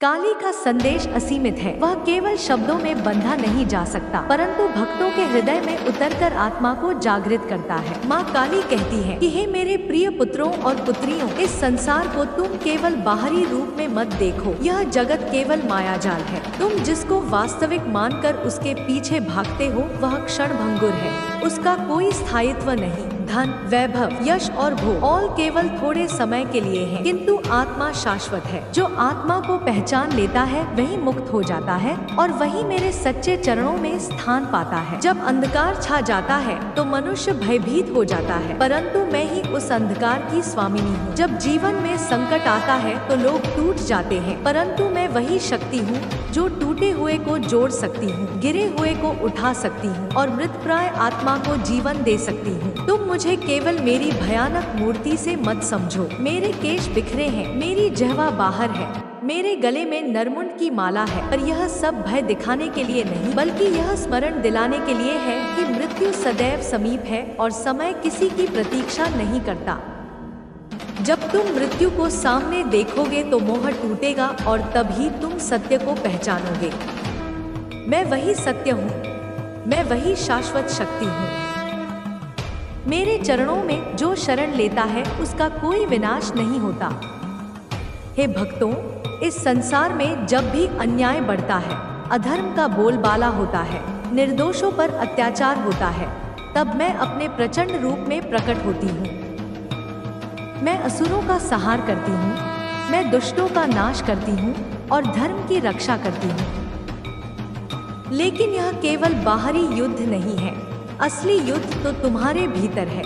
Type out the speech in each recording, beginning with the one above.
काली का संदेश असीमित है। वह केवल शब्दों में बंधा नहीं जा सकता, परंतु भक्तों के हृदय में उतरकर आत्मा को जागृत करता है। माँ काली कहती है कि हे मेरे प्रिय पुत्रों और पुत्रियों, इस संसार को तुम केवल बाहरी रूप में मत देखो। यह जगत केवल मायाजाल है। तुम जिसको वास्तविक मानकर उसके पीछे भागते हो वह क्षण भंगुर है। उसका कोई स्थायित्व नहीं। धन, वैभव, यश और भोग और केवल थोड़े समय के लिए है, किंतु आत्मा शाश्वत है। जो आत्मा को पहचान लेता है वही मुक्त हो जाता है और वही मेरे सच्चे चरणों में स्थान पाता है। जब अंधकार छा जाता है तो मनुष्य भयभीत हो जाता है, परंतु मैं ही उस अंधकार की स्वामिनी हूँ। जब जीवन में संकट आता है तो लोग टूट जाते हैं, परंतु मैं वही शक्ति हूँ जो टूटे हुए को जोड़ सकती हूँ, गिरे हुए को उठा सकती हूँ और मृतप्राय आत्मा को जीवन दे सकती हूँ। तुम मुझे केवल मेरी भयानक मूर्ति से मत समझो। मेरे केश बिखरे हैं, मेरी जिह्वा बाहर है, मेरे गले में नरमुंड की माला है, पर यह सब भय दिखाने के लिए नहीं, बल्कि यह स्मरण दिलाने के लिए है कि मृत्यु सदैव समीप है और समय किसी की प्रतीक्षा नहीं करता। जब तुम मृत्यु को सामने देखोगे तो मोह टूटेगा और तभी तुम सत्य को पहचानोगे। मैं वही सत्य हूँ, मैं वही शाश्वत शक्ति हूँ। मेरे चरणों में जो शरण लेता है उसका कोई विनाश नहीं होता। हे भक्तों, इस संसार में जब भी अन्याय बढ़ता है, अधर्म का बोलबाला होता है, निर्दोषों पर अत्याचार होता है, तब मैं अपने प्रचंड रूप में प्रकट होती हूँ। मैं असुरों का संहार करती हूँ, मैं दुष्टों का नाश करती हूँ और धर्म की रक्षा करती हूँ। लेकिन यह केवल बाहरी युद्ध नहीं है, असली युद्ध तो तुम्हारे भीतर है।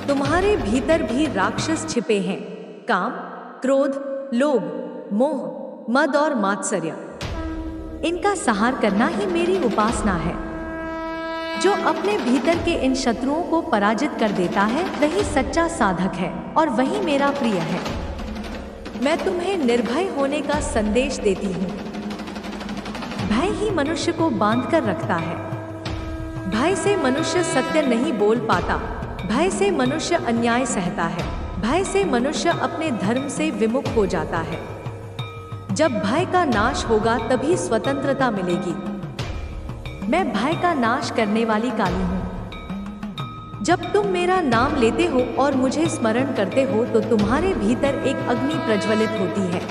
तुम्हारे भीतर भी राक्षस छिपे हैं। काम, क्रोध, लोभ, मोह, मद और मात्सर्य। इनका संहार करना ही मेरी उपासना है। जो अपने भीतर के इन शत्रुओं को पराजित कर देता है वही सच्चा साधक है और वही मेरा प्रिय है। मैं तुम्हें निर्भय होने का संदेश देती हूँ। भय ही मनुष्य को बांध कर रखता है। भय से मनुष्य सत्य नहीं बोल पाता, भय से मनुष्य अन्याय सहता है, भय से मनुष्य अपने धर्म से विमुख हो जाता है। जब भय का नाश होगा तभी स्वतंत्रता मिलेगी। मैं भय का नाश करने वाली काली हूँ। जब तुम मेरा नाम लेते हो और मुझे स्मरण करते हो तो तुम्हारे भीतर एक अग्नि प्रज्वलित होती है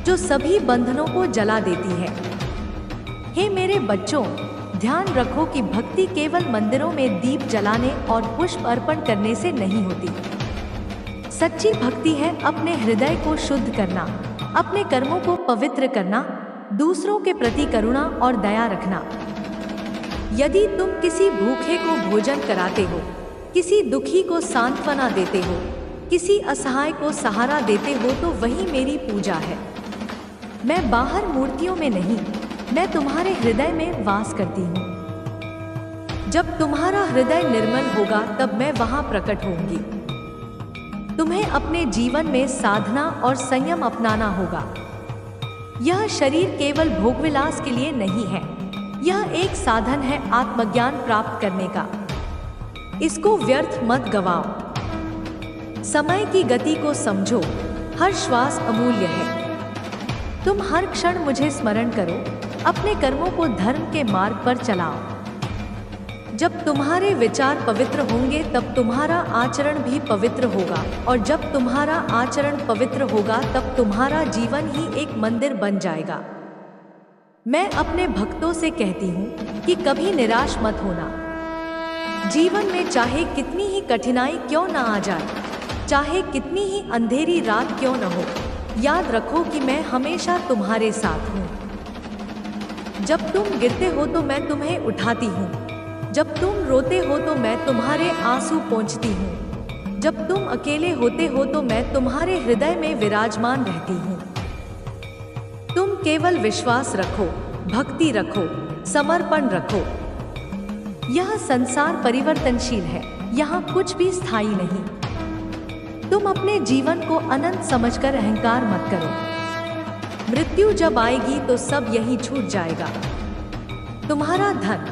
जो सभी बंधनों को जला देती है। हे मेरे बच्चों, ध्यान रखो कि भक्ति केवल मंदिरों में दीप जलाने और पुष्प अर्पण करने से नहीं होती। सच्ची भक्ति है अपने हृदय को शुद्ध करना, अपने कर्मों को पवित्र करना, दूसरों के प्रति करुणा और दया रखना। यदि तुम किसी भूखे को भोजन कराते हो, किसी दुखी को सांत्वना देते हो, किसी असहाय को सहारा देते हो तो वही मेरी पूजा है। मैं बाहर मूर्तियों में नहीं, मैं तुम्हारे हृदय में वास करती हूँ। जब तुम्हारा हृदय निर्मल होगा तब मैं वहाँ प्रकट होंगी। तुम्हें अपने जीवन में साधना और संयम अपनाना होगा। यह शरीर केवल भोगविलास के लिए नहीं है, यह एक साधन है आत्मज्ञान प्राप्त करने का। इसको व्यर्थ मत गवाओ। समय की गति को समझो, हर श्वास अमूल्य है। तुम हर क्षण मुझे स्मरण करो, अपने कर्मों को धर्म के मार्ग पर चलाओ। जब तुम्हारे विचार पवित्र होंगे तब तुम्हारा आचरण भी पवित्र होगा और जब तुम्हारा आचरण पवित्र होगा तब तुम्हारा जीवन ही एक मंदिर बन जाएगा। मैं अपने भक्तों से कहती हूँ कि कभी निराश मत होना। जीवन में चाहे कितनी ही कठिनाई क्यों न आ जाए, चाहे कितनी ही अंधेरी रात क्यों न हो, याद रखो कि मैं हमेशा तुम्हारे साथ हूँ। जब तुम गिरते हो तो मैं तुम्हें उठाती हूँ, जब तुम रोते हो तो मैं तुम्हारे आंसू पोंछती हूँ, जब तुम अकेले होते हो तो मैं तुम्हारे हृदय में विराजमान रहती हूँ। तुम केवल विश्वास रखो, भक्ति रखो, समर्पण रखो। यह संसार परिवर्तनशील है, यहाँ कुछ भी स्थायी नहीं। तुम अपने जीवन को अनंत समझकर अहंकार मत करो। मृत्यु जब आएगी तो सब यहीं छूट जाएगा। तुम्हारा धन,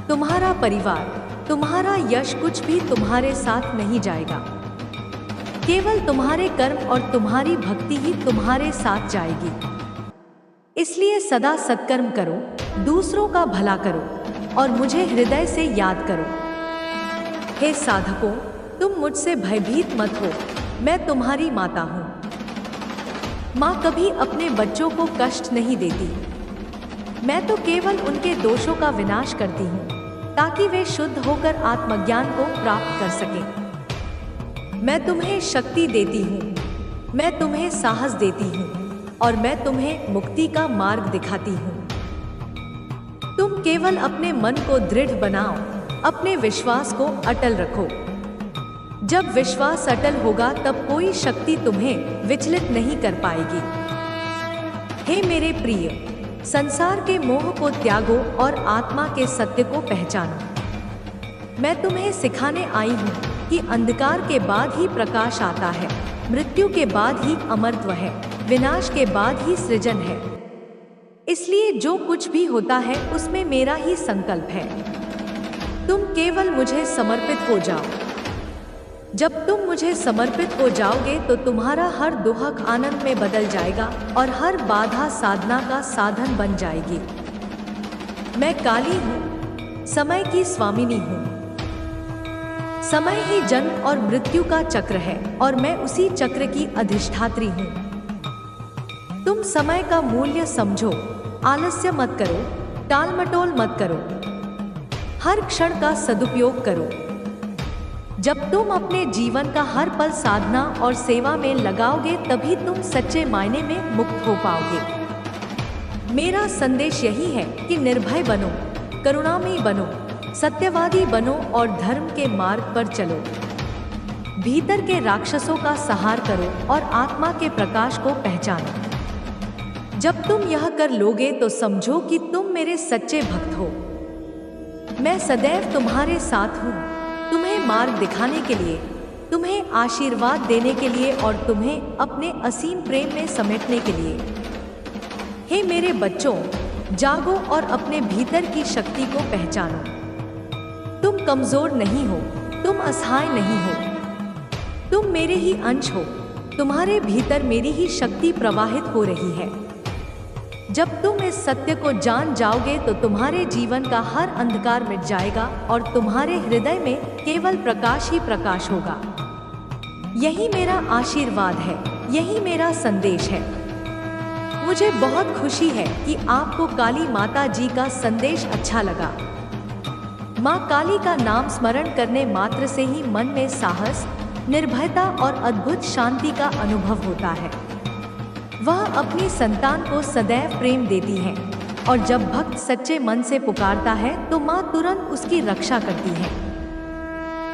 तुम्हारा परिवार, तुम्हारा यश कुछ भी तुम्हारे साथ नहीं जाएगा। केवल तुम्हारे कर्म और तुम्हारी भक्ति ही तुम्हारे साथ जाएगी। इसलिए सदा सत्कर्म करो, दूसरों का भला करो और मुझे हृदय से याद करो। हे साधकों, तुम मुझसे भयभीत मत हो, मैं तुम्हारी माता हूँ। माँ कभी अपने बच्चों को कष्ट नहीं देती। मैं तो केवल उनके दोषों का विनाश करती हूँ ताकि वे शुद्ध होकर आत्मज्ञान को प्राप्त कर सकें। मैं तुम्हें शक्ति देती हूँ, मैं तुम्हें साहस देती हूँ और मैं तुम्हें मुक्ति का मार्ग दिखाती हूँ। तुम केवल अपने मन को दृढ़ बनाओ, अपने विश्वास को अटल रखो। जब विश्वास अटल होगा तब कोई शक्ति तुम्हें विचलित नहीं कर पाएगी। हे मेरे प्रिय, संसार के मोह को त्यागो और आत्मा के सत्य को पहचानो। मैं तुम्हें सिखाने आई हूँ कि अंधकार के बाद ही प्रकाश आता है, मृत्यु के बाद ही अमरत्व है, विनाश के बाद ही सृजन है। इसलिए जो कुछ भी होता है उसमें मेरा ही संकल्प है। तुम केवल मुझे समर्पित हो जाओ। जब तुम मुझे समर्पित हो जाओगे तो तुम्हारा हर दुख आनंद में बदल जाएगा और हर बाधा साधना का साधन बन जाएगी। मैं काली हूँ, समय की स्वामिनी हूँ। समय ही जन्म और मृत्यु का चक्र है और मैं उसी चक्र की अधिष्ठात्री हूँ। तुम समय का मूल्य समझो, आलस्य मत करो, टालमटोल मत करो, हर क्षण का सदुपयोग करो। जब तुम अपने जीवन का हर पल साधना और सेवा में लगाओगे तभी तुम सच्चे मायने में मुक्त हो पाओगे। मेरा संदेश यही है कि निर्भय बनो, करुणामयी बनो, सत्यवादी बनो और धर्म के मार्ग पर चलो। भीतर के राक्षसों का संहार करो और आत्मा के प्रकाश को पहचानो। जब तुम यह कर लोगे तो समझो कि तुम मेरे सच्चे भक्त हो। मैं सदैव तुम्हारे साथ हूँ, तुम्हें मार्ग दिखाने के लिए, तुम्हें आशीर्वाद देने के लिए और तुम्हें अपने असीम प्रेम में समेटने के लिए। हे मेरे बच्चों, जागो और अपने भीतर की शक्ति को पहचानो। तुम कमजोर नहीं हो, तुम असहाय नहीं हो, तुम मेरे ही अंश हो। तुम्हारे भीतर मेरी ही शक्ति प्रवाहित हो रही है। जब तुम इस सत्य को जान जाओगे तो तुम्हारे जीवन का हर अंधकार मिट जाएगा और तुम्हारे हृदय में केवल प्रकाश ही प्रकाश होगा। यही मेरा आशीर्वाद है, यही मेरा संदेश है। मुझे बहुत खुशी है कि आपको काली माता जी का संदेश अच्छा लगा। माँ काली का नाम स्मरण करने मात्र से ही मन में साहस, निर्भयता और अद्भुत शांति का अनुभव होता है। वह अपनी संतान को सदैव प्रेम देती है और जब भक्त सच्चे मन से पुकारता है तो माँ तुरंत उसकी रक्षा करती है।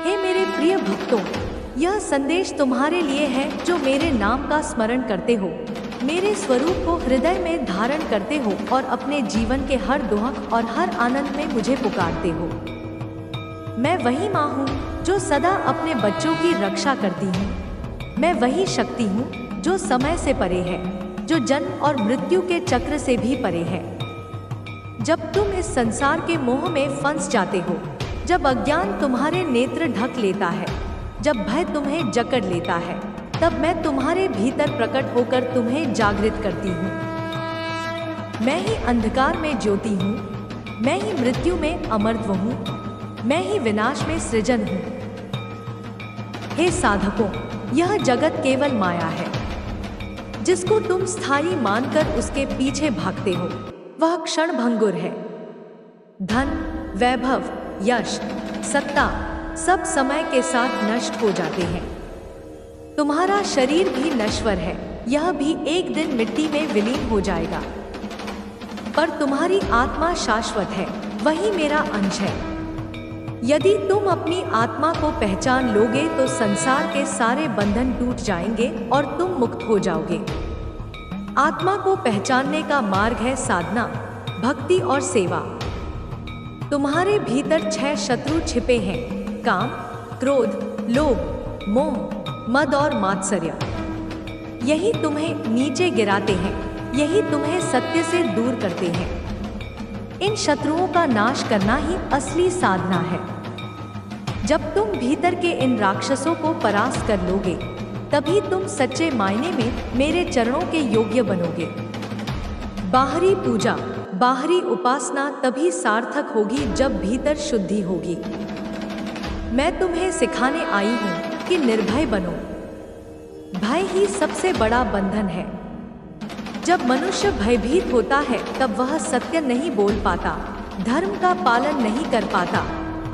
हे मेरे प्रिय भक्तों, यह संदेश तुम्हारे लिए है जो मेरे नाम का स्मरण करते हो, मेरे स्वरूप को हृदय में धारण करते हो और अपने जीवन के हर दुख और हर आनंद में मुझे पुकारते हो। मैं वही माँ हूँ जो सदा अपने बच्चों की रक्षा करती हूँ। मैं वही शक्ति हूँ जो समय से परे है, जो जन्म और मृत्यु के चक्र से भी परे है। जब तुम इस संसार के मोह में फंस जाते हो, जब अज्ञान तुम्हारे नेत्र ढक लेता है, जब भय तुम्हें जकड़ लेता है, तब मैं तुम्हारे भीतर प्रकट होकर तुम्हें जागृत करती हूँ। मैं ही अंधकार में ज्योति हूँ, मैं ही मृत्यु में अमरत्व हूँ, मैं ही विनाश में सृजन हूँ। हे साधकों, यह जगत केवल माया है। जिसको तुम स्थायी मानकर उसके पीछे भागते हो वह क्षण भंगुर है। धन, वैभव, यश, सत्ता सब समय के साथ नष्ट हो जाते हैं। तुम्हारा शरीर भी नश्वर है, यह भी एक दिन मिट्टी में विलीन हो जाएगा, पर तुम्हारी आत्मा शाश्वत है, वही मेरा अंश है। यदि तुम अपनी आत्मा को पहचान लोगे तो संसार के सारे बंधन टूट जाएंगे और तुम मुक्त हो जाओगे। आत्मा को पहचानने का मार्ग है साधना, भक्ति और सेवा। तुम्हारे भीतर 6 शत्रु छिपे हैं: काम, क्रोध, लोभ, मोह, मद और मात्सर्य। यही तुम्हें नीचे गिराते हैं, यही तुम्हें सत्य से दूर करते हैं। इन शत्रुओं का नाश करना ही असली साधना है। जब तुम भीतर के इन राक्षसों को परास्त कर लोगे तभी तुम सच्चे मायने में मेरे चरणों के योग्य बनोगे। बाहरी पूजा, बाहरी उपासना तभी सार्थक होगी जब भीतर शुद्धि होगी। मैं तुम्हें सिखाने आई हूँ कि निर्भय बनो। भय ही सबसे बड़ा बंधन है। जब मनुष्य भयभीत होता है तब वह सत्य नहीं बोल पाता, धर्म का पालन नहीं कर पाता,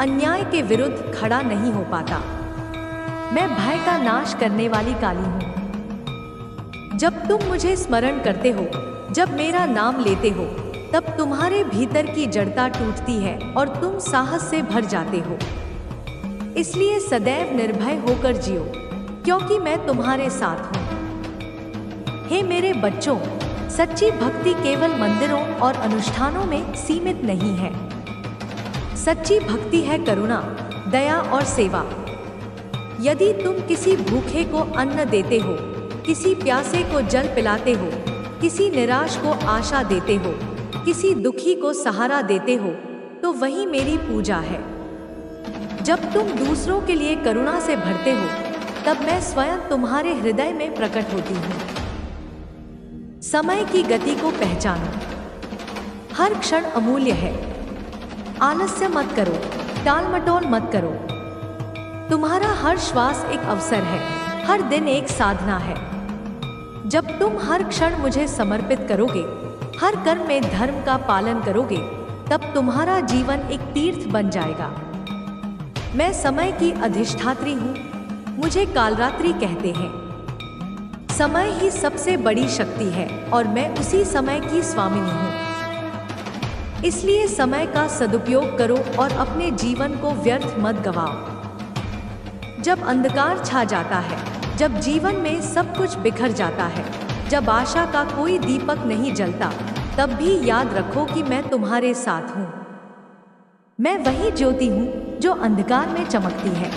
अन्याय के विरुद्ध खड़ा नहीं हो पाता। मैं भय का नाश करने वाली काली हूँ। जब तुम मुझे स्मरण करते हो, जब मेरा नाम लेते हो, तब तुम्हारे भीतर की जड़ता टूटती है और तुम साहस से भर जाते हो। इसलिए सदैव निर्भय होकर जियो, क्योंकि मैं तुम्हारे साथ हूँ। हे मेरे बच्चों, सच्ची भक्ति केवल मंदिरों और अनुष्ठानों में सीमित नहीं है। सच्ची भक्ति है करुणा, दया और सेवा। यदि तुम किसी भूखे को अन्न देते हो, किसी प्यासे को जल पिलाते हो, किसी निराश को आशा देते हो, किसी दुखी को सहारा देते हो, तो वही मेरी पूजा है। जब तुम दूसरों के लिए करुणा से भरते हो, तब मैं स्वयं तुम्हारे हृदय में प्रकट होती हूँ। समय की गति को पहचानो। हर क्षण अमूल्य है। आलस्य मत करो, टाल मटोल मत करो। तुम्हारा हर श्वास एक अवसर है, हर दिन एक साधना है। जब तुम हर क्षण मुझे समर्पित करोगे, हर कर्म में धर्म का पालन करोगे, तब तुम्हारा जीवन एक तीर्थ बन जाएगा। मैं समय की अधिष्ठात्री हूँ। मुझे कालरात्रि कहते हैं। समय ही सबसे बड़ी शक्ति है और मैं उसी समय की स्वामिनी हूँ। इसलिए समय का सदुपयोग करो और अपने जीवन को व्यर्थ मत गवाओ। जब अंधकार छा जाता है, जब जीवन में सब कुछ बिखर जाता है, जब आशा का कोई दीपक नहीं जलता, तब भी याद रखो कि मैं तुम्हारे साथ हूँ। मैं वही ज्योति हूँ जो अंधकार में चमकती है।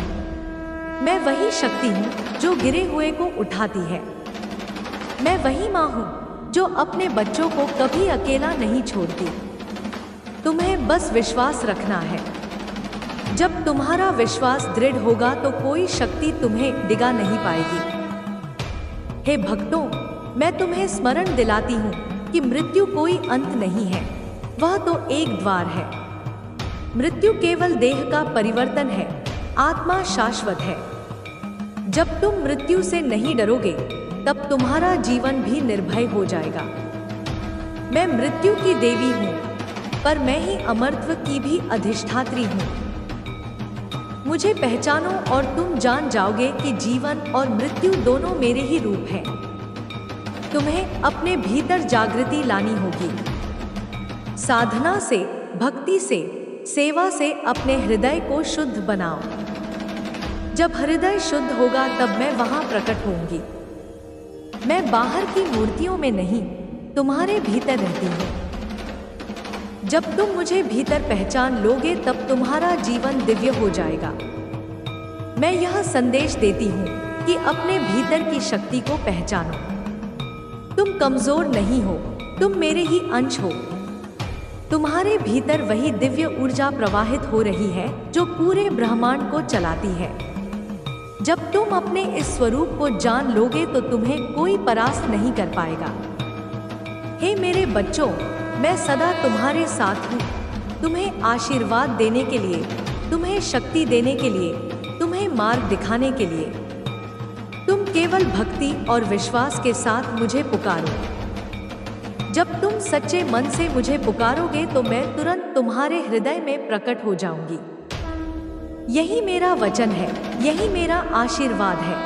मैं वही शक्ति हूँ जो गिरे हुए को उठाती है। मैं वही माँ हूँ जो अपने बच्चों को कभी अकेला नहीं छोड़ती। तुम्हें बस विश्वास रखना है। जब तुम्हारा विश्वास दृढ़ होगा तो कोई शक्ति तुम्हें डिगा नहीं पाएगी। हे भक्तों, मैं तुम्हें स्मरण दिलाती हूँ कि मृत्यु कोई अंत नहीं है, वह तो एक द्वार है। मृत्यु केवल देह का परिवर्तन है, आत्मा शाश्वत है। जब तुम मृत्यु से नहीं डरोगे, तब तुम्हारा जीवन भी निर्भय हो जाएगा। मैं मृत्यु की देवी हूँ, पर मैं ही अमरत्व की भी अधिष्ठात्री हूँ। मुझे पहचानो और तुम जान जाओगे कि जीवन और मृत्यु दोनों मेरे ही रूप हैं। तुम्हें अपने भीतर जागृति लानी होगी। साधना से, भक्ति से, सेवा से अपने हृदय को शुद्ध बनाओ। जब हृदय शुद्ध होगा तब मैं वहां प्रकट होंगी। मैं बाहर की मूर्तियों में नहीं, तुम्हारे भीतर रहती हूँ। जब तुम मुझे भीतर पहचान लोगे तब तुम्हारा जीवन दिव्य हो जाएगा। मैं यह संदेश देती हूँ कि अपने भीतर की शक्ति को पहचानो। तुम कमजोर नहीं हो, तुम मेरे ही अंश हो। तुम्हारे भीतर वही दिव्य ऊर्जा प्रवाहित हो रही है जो पूरे ब्रह्मांड को चलाती है। जब तुम अपने इस स्वरूप को जान लोगे तो तुम्हें कोई परास्त नहीं कर पाएगा। हे मेरे बच्चों, मैं सदा तुम्हारे साथ हूँ। तुम्हें आशीर्वाद देने के लिए, तुम्हें शक्ति देने के लिए, तुम्हें मार्ग दिखाने के लिए। तुम केवल भक्ति और विश्वास के साथ मुझे पुकारो। जब तुम सच्चे मन से मुझे पुकारोगे तो मैं तुरंत तुम्हारे हृदय में प्रकट हो जाऊंगी। यही मेरा वचन है, यही मेरा आशीर्वाद है।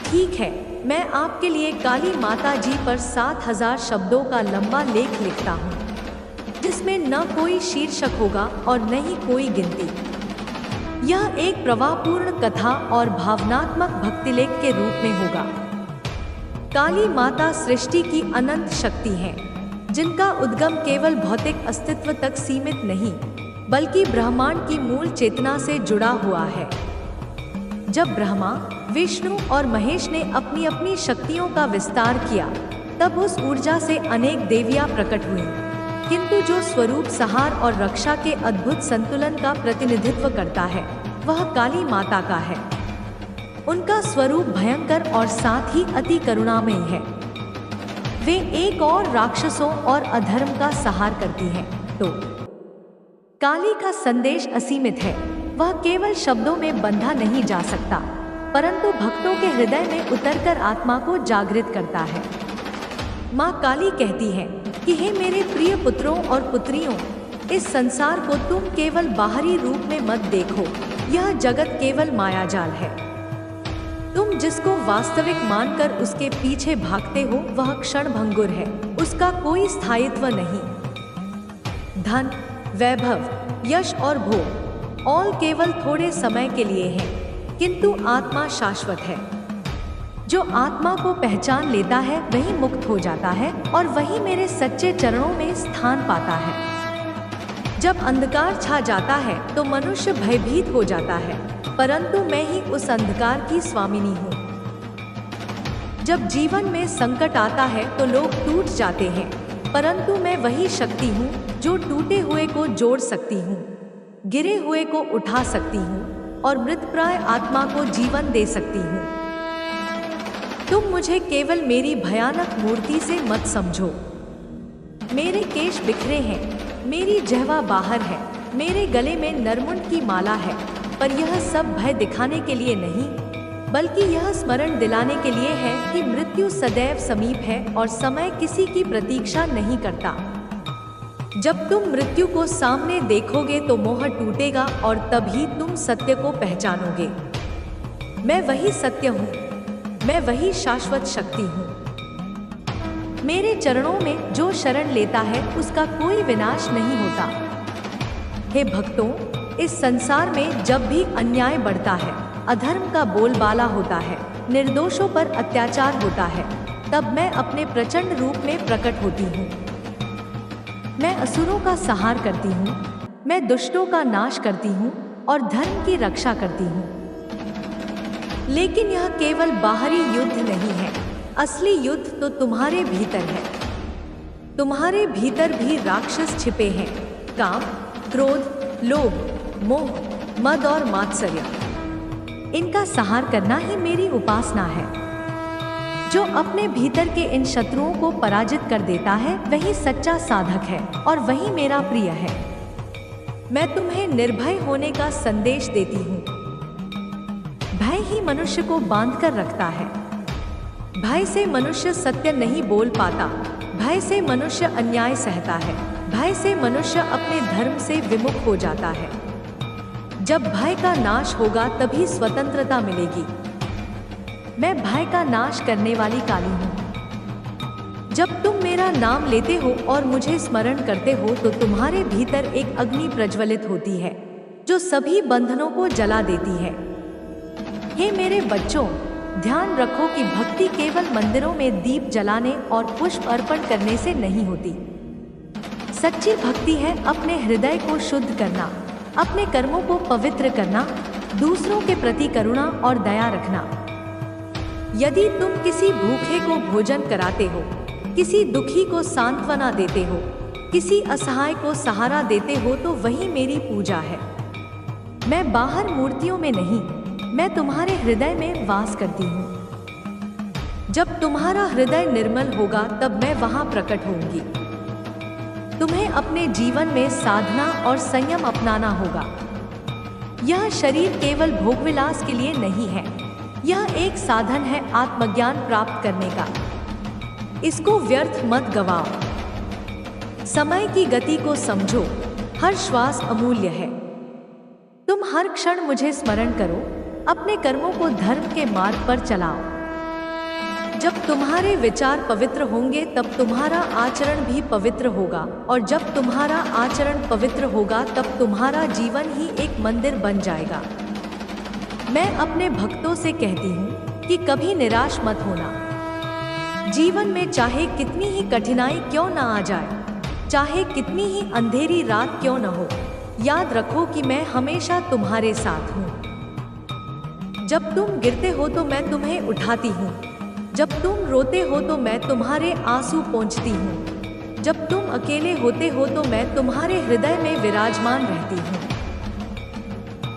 ठीक है, मैं आपके लिए काली माता जी पर 7000 शब्दों का लंबा लेख लिखता हूँ, जिसमें न कोई शीर्षक होगा और न ही कोई गिनती। यह एक प्रवाहपूर्ण कथा और भावनात्मक भक्तिलेख के रूप में होगा। काली माता सृष्टि की अनंत शक्ति है, जिनका उद्गम केवल भौतिक अस्तित्व तक सीमित नहीं, बल्कि ब्रह्मांड की मूल चेतना से जुड़ा हुआ है। जब ब्रह्मा, विष्णु और महेश ने अपनी अपनी शक्तियों का विस्तार किया, तब उस ऊर्जा से अनेक देवियां प्रकट हुईं। किंतु जो स्वरूप सहार और रक्षा के अद्भुत संतुलन का प्रतिनिधित्व करता है, वह काली माता का है। उनका स्वरूप भयंकर और साथ ही अति करुणामयी है। वे एक और राक्षसों और अधर्म का संहार करती हैं। तो काली का संदेश असीमित है। वह केवल शब्दों में बंधा नहीं जा सकता, परंतु भक्तों के हृदय में उतरकर आत्मा को जागृत करता है। माँ काली कहती है कि हे मेरे प्रिय पुत्रों और पुत्रियों, इस संसार को तुम केवल बाहरी रूप में मत देखो। यह जगत केवल मायाजाल है। तुम जिसको वास्तविक मानकर उसके पीछे भागते हो वह क्षणभंगुर है। उसका कोई स्थायित्व नहीं। धन, वैभव, यश और भोग all केवल थोड़े समय के लिए हैं, किंतु आत्मा शाश्वत है। जो आत्मा को पहचान लेता है वही मुक्त हो जाता है और वही मेरे सच्चे चरणों में स्थान पाता है। जब अंधकार छा जाता है तो मनुष्य भयभीत हो जाता है, परंतु मैं ही उस अंधकार की स्वामिनी हूँ। जब जीवन में संकट आता है तो लोग टूट जाते हैं, परंतु मैं वही शक्ति हूँ जो टूटे हुए को जोड़ सकती हूँ, गिरे हुए को उठा सकती हूँ और मृतप्राय आत्मा को जीवन दे सकती हूँ। तुम मुझे केवल मेरी भयानक मूर्ति से मत समझो। मेरे केश बिखरे हैं, मेरी जिह्वा बाहर है, मेरे गले में नरमुंड की माला है, पर यह सब भय दिखाने के लिए नहीं, बल्कि यह स्मरण दिलाने के लिए है कि मृत्यु सदैव समीप है और समय किसी की प्रतीक्षा नहीं करता। जब तुम मृत्यु को सामने देखोगे तो मोह टूटेगा और तभी तुम सत्य को पहचानोगे। मैं वही सत्य हूँ, मैं वही शाश्वत शक्ति हूँ। मेरे चरणों में जो शरण लेता है उसका कोई विनाश नहीं होता। हे भक्तों, इस संसार में जब भी अन्याय बढ़ता है, अधर्म का बोलबाला होता है, निर्दोषों पर अत्याचार होता है, तब मैं अपने प्रचंड रूप में प्रकट होती हूँ। मैं असुरों का संहार करती हूँ, मैं दुष्टों का नाश करती हूँ और धर्म की रक्षा करती हूँ। लेकिन यह केवल बाहरी युद्ध नहीं है, असली युद्ध तो तुम्हारे भीतर है। तुम्हारे भीतर भी राक्षस छिपे हैं, काम, क्रोध, लोभ, मोह, मद और मात्सर्य। इनका संहार करना ही मेरी उपासना है। जो अपने भीतर के इन शत्रुओं को पराजित कर देता है वही सच्चा साधक है और वही मेरा प्रिय है। मैं तुम्हें निर्भय होने का संदेश देती हूँ। भय ही मनुष्य को बांध कर रखता है। भय से मनुष्य सत्य नहीं बोल पाता, भय से मनुष्य अन्याय सहता है, भय से मनुष्य अपने धर्म से विमुख हो जाता है। जब भय का नाश होगा तभी स्वतंत्रता मिलेगी। मैं भय का नाश करने वाली काली हूँ। जब तुम मेरा नाम लेते हो और मुझे स्मरण करते हो तो तुम्हारे भीतर एक अग्नि प्रज्वलित होती है जो सभी बंधनों को जला देती है। हे मेरे बच्चों, ध्यान रखो कि भक्ति केवल मंदिरों में दीप जलाने और पुष्प अर्पण करने से नहीं होती। सच्ची भक्ति है अपने हृदय को शुद्ध करना, अपने कर्मों को पवित्र करना, दूसरों के प्रति करुणा और दया रखना। यदि तुम किसी भूखे को भोजन कराते हो, किसी दुखी को सांत्वना देते हो, किसी असहाय को सहारा देते हो तो वही मेरी पूजा है। मैं बाहर मूर्तियों में नहीं, मैं तुम्हारे हृदय में वास करती हूँ। जब तुम्हारा हृदय निर्मल होगा तब मैं वहाँ प्रकट होंगी। तुम्हें अपने जीवन में साधना और संयम अपनाना होगा। यह शरीर केवल भोगविलास के लिए नहीं है, यह एक साधन है आत्मज्ञान प्राप्त करने का। इसको व्यर्थ मत गवाओ। समय की गति को समझो, हर श्वास अमूल्य है। तुम हर क्षण मुझे स्मरण करो, अपने कर्मों को धर्म के मार्ग पर चलाओ। जब तुम्हारे विचार पवित्र होंगे तब तुम्हारा आचरण भी पवित्र होगा और जब तुम्हारा आचरण पवित्र होगा तब तुम्हारा जीवन ही एक मंदिर बन जाएगा। मैं अपने भक्तों से कहती हूँ कि कभी निराश मत होना। जीवन में चाहे कितनी ही कठिनाई क्यों ना आ जाए, चाहे कितनी ही अंधेरी रात क्यों न हो, याद रखो कि मैं हमेशा तुम्हारे साथ हूँ। जब तुम गिरते हो तो मैं तुम्हें उठाती हूँ, जब तुम रोते हो तो मैं तुम्हारे आंसू पोंछती हूँ, जब तुम अकेले होते हो तो मैं तुम्हारे हृदय में विराजमान रहती हूँ।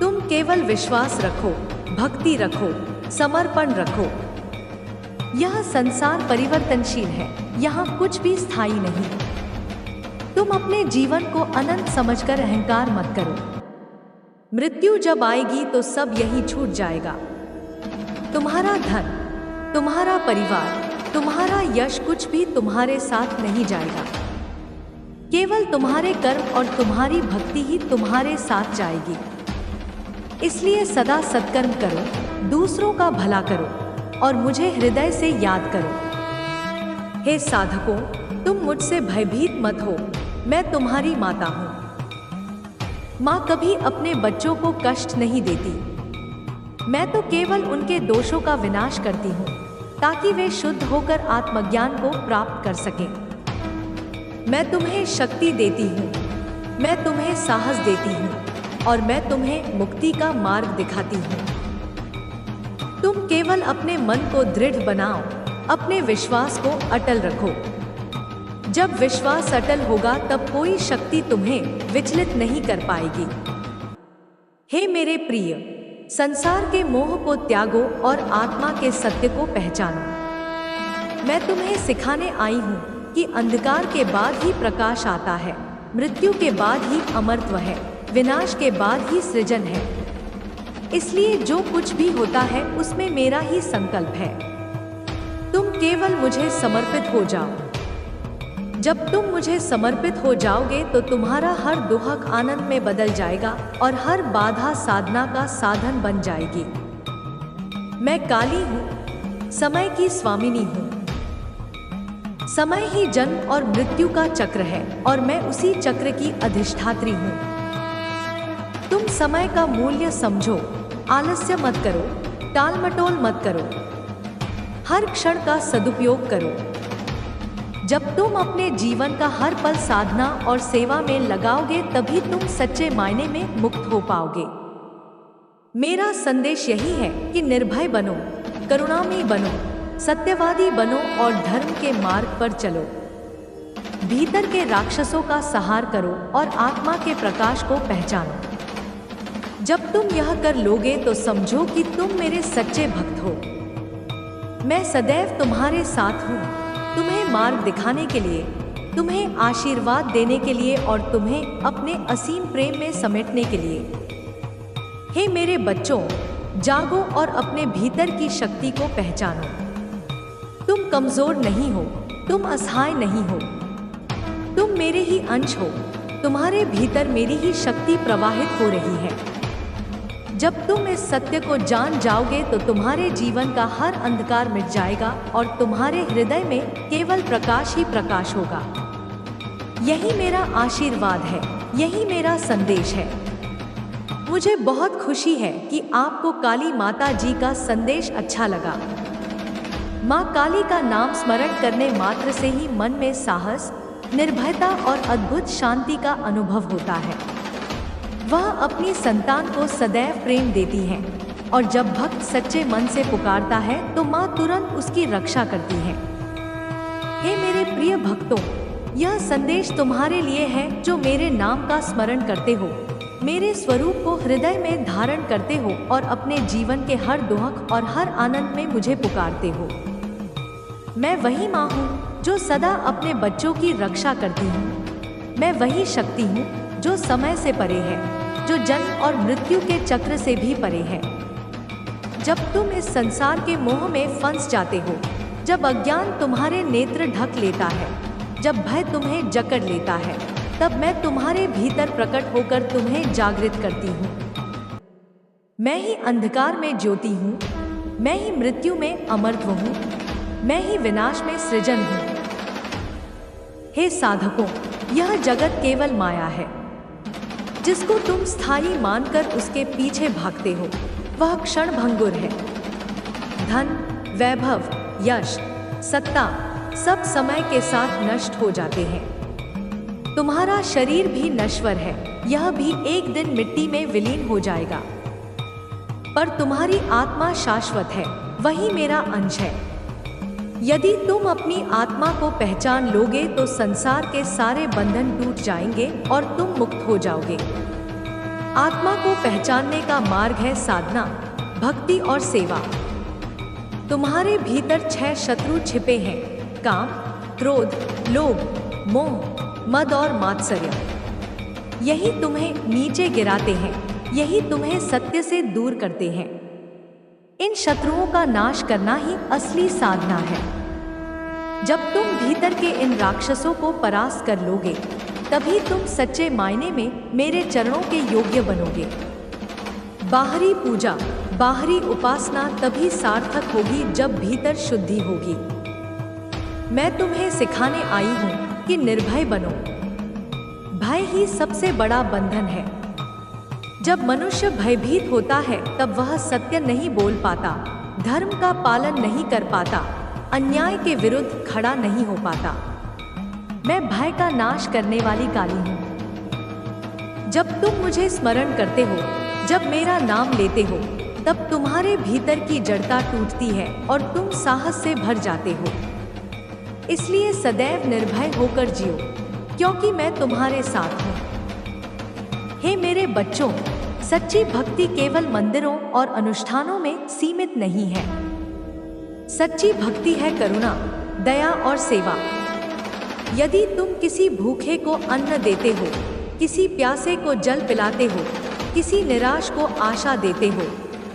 तुम केवल विश्वास रखो, भक्ति रखो, समर्पण रखो। यह संसार परिवर्तनशील है, यहाँ कुछ भी स्थायी नहीं। तुम अपने जीवन को अनंत समझकर अहंकार मत करो। मृत्यु जब आएगी तो सब यही छूट जाएगा। तुम्हारा धन, तुम्हारा परिवार, तुम्हारा यश कुछ भी तुम्हारे साथ नहीं जाएगा। केवल तुम्हारे कर्म और तुम्हारी भक्ति ही तुम्हारे साथ जाएगी। इसलिए सदा सत्कर्म करो, दूसरों का भला करो और मुझे हृदय से याद करो। हे साधकों, तुम मुझसे भयभीत मत हो, मैं तुम्हारी माता हूँ। माँ कभी अपने बच्चों को कष्ट नहीं देती। मैं तो केवल उनके दोषों का विनाश करती हूँ ताकि वे शुद्ध होकर आत्मज्ञान को प्राप्त कर सकें। मैं तुम्हें शक्ति देती हूँ, मैं तुम्हें साहस देती हूँ और मैं तुम्हें मुक्ति का मार्ग दिखाती हूँ। तुम केवल अपने मन को दृढ़ बनाओ, अपने विश्वास को अटल रखो। जब विश्वास अटल होगा तब कोई शक्ति तुम्हें विचलित नहीं कर पाएगी। हे मेरे प्रिय, संसार के मोह को त्यागो और आत्मा के सत्य को पहचानो। मैं तुम्हें सिखाने आई हूँ कि अंधकार के बाद ही प्रकाश आता है, मृत्यु के बाद ही अमरत्व है, विनाश के बाद ही सृजन है। इसलिए जो कुछ भी होता है उसमें मेरा ही संकल्प है। तुम केवल मुझे समर्पित हो जाओ। जब तुम मुझे समर्पित हो जाओगे तो तुम्हारा हर दुहक आनंद में बदल जाएगा और हर बाधा साधना का साधन बन जाएगी। मैं काली हूँ, समय की स्वामिनी हूँ। समय ही जन्म और मृत्यु का चक्र है और मैं उसी चक्र की अधिष्ठात्री हूँ। तुम समय का मूल्य समझो, आलस्य मत करो, टालमटोल मत करो, हर क्षण का सदुपयोग करो। जब तुम अपने जीवन का हर पल साधना और सेवा में लगाओगे तभी तुम सच्चे मायने में मुक्त हो पाओगे। मेरा संदेश यही है कि निर्भय बनो, करुणामयी बनो, सत्यवादी बनो और धर्म के मार्ग पर चलो। भीतर के राक्षसों का संहार करो और आत्मा के प्रकाश को पहचानो। जब तुम यह कर लोगे तो समझो कि तुम मेरे सच्चे भक्त हो। मैं सदैव तुम्हारे साथ हूँ, तुम्हें मार्ग दिखाने के लिए, तुम्हें आशीर्वाद देने के लिए और तुम्हें अपने असीम प्रेम में समेटने के लिए। हे मेरे बच्चों, जागो और अपने भीतर की शक्ति को पहचानो। तुम कमजोर नहीं हो, तुम असहाय नहीं हो, तुम मेरे ही अंश हो। तुम्हारे भीतर मेरी ही शक्ति प्रवाहित हो रही है। जब तुम इस सत्य को जान जाओगे तो तुम्हारे जीवन का हर अंधकार मिट जाएगा और तुम्हारे हृदय में केवल प्रकाश ही प्रकाश होगा। यही मेरा आशीर्वाद है, यही मेरा संदेश है। मुझे बहुत खुशी है कि आपको काली माता जी का संदेश अच्छा लगा। माँ काली का नाम स्मरण करने मात्र से ही मन में साहस, निर्भयता और अद्भुत शांति का अनुभव होता है। वह अपनी संतान को सदैव प्रेम देती है और जब भक्त सच्चे मन से पुकारता है तो माँ तुरंत उसकी रक्षा करती है। हे मेरे प्रिय भक्तों, यह संदेश तुम्हारे लिए है जो मेरे नाम का स्मरण करते हो, मेरे स्वरूप को हृदय में धारण करते हो और अपने जीवन के हर दुहक और हर आनंद में मुझे पुकारते हो। मैं वही माँ हूँ जो सदा अपने बच्चों की रक्षा करती हूँ। मैं वही शक्ति हूँ जो समय से परे है, जो जन्म और मृत्यु के चक्र से भी परे है। जब तुम इस संसार के मोह में फंस जाते हो, जब अज्ञान तुम्हारे नेत्र ढक लेता है, जब भय तुम्हें जकड़ लेता है, तब मैं तुम्हारे भीतर प्रकट होकर तुम्हें जागृत करती हूँ। मैं ही अंधकार में ज्योति हूँ, मैं ही मृत्यु में अमरत्व हूँ, मैं ही विनाश में सृजन हूँ। हे साधकों, यह जगत केवल माया है। जिसको तुम स्थायी मानकर उसके पीछे भागते हो वह क्षण भंगुर है। धन, वैभव, यश, सत्ता सब समय के साथ नष्ट हो जाते हैं। तुम्हारा शरीर भी नश्वर है, यह भी एक दिन मिट्टी में विलीन हो जाएगा। पर तुम्हारी आत्मा शाश्वत है, वही मेरा अंश है। यदि तुम अपनी आत्मा को पहचान लोगे तो संसार के सारे बंधन टूट जाएंगे और तुम मुक्त हो जाओगे। आत्मा को पहचानने का मार्ग है साधना, भक्ति और सेवा। तुम्हारे भीतर 6 शत्रु छिपे हैं: काम, क्रोध, लोभ, मोह, मद और मात्सर्य। यही तुम्हें नीचे गिराते हैं, यही तुम्हें सत्य से दूर करते हैं। इन शत्रुओं का नाश करना ही असली साधना है। जब तुम भीतर के इन राक्षसों को परास्त कर लोगे, तभी तुम सच्चे मायने में मेरे चरणों के योग्य बनोगे। बाहरी पूजा, बाहरी उपासना तभी सार्थक होगी जब भीतर शुद्धि होगी। मैं तुम्हें सिखाने आई हूँ कि निर्भय बनो। भय ही सबसे बड़ा बंधन है। जब मनुष्य भयभीत होता है तब वह सत्य नहीं बोल पाता, धर्म का पालन नहीं कर पाता, अन्याय के विरुद्ध खड़ा नहीं हो पाता। मैं भय का नाश करने वाली काली हूँ। जब तुम मुझे स्मरण करते हो, जब मेरा नाम लेते हो, तब तुम्हारे भीतर की जड़ता टूटती है और तुम साहस से भर जाते हो। इसलिए सदैव निर्भय होकर जियो, क्योंकि मैं तुम्हारे साथ हूँ। हे मेरे बच्चों, सच्ची भक्ति केवल मंदिरों और अनुष्ठानों में सीमित नहीं है। सच्ची भक्ति है करुणा, दया और सेवा। यदि तुम किसी भूखे को अन्न देते हो, किसी प्यासे को जल पिलाते हो, किसी निराश को आशा देते हो,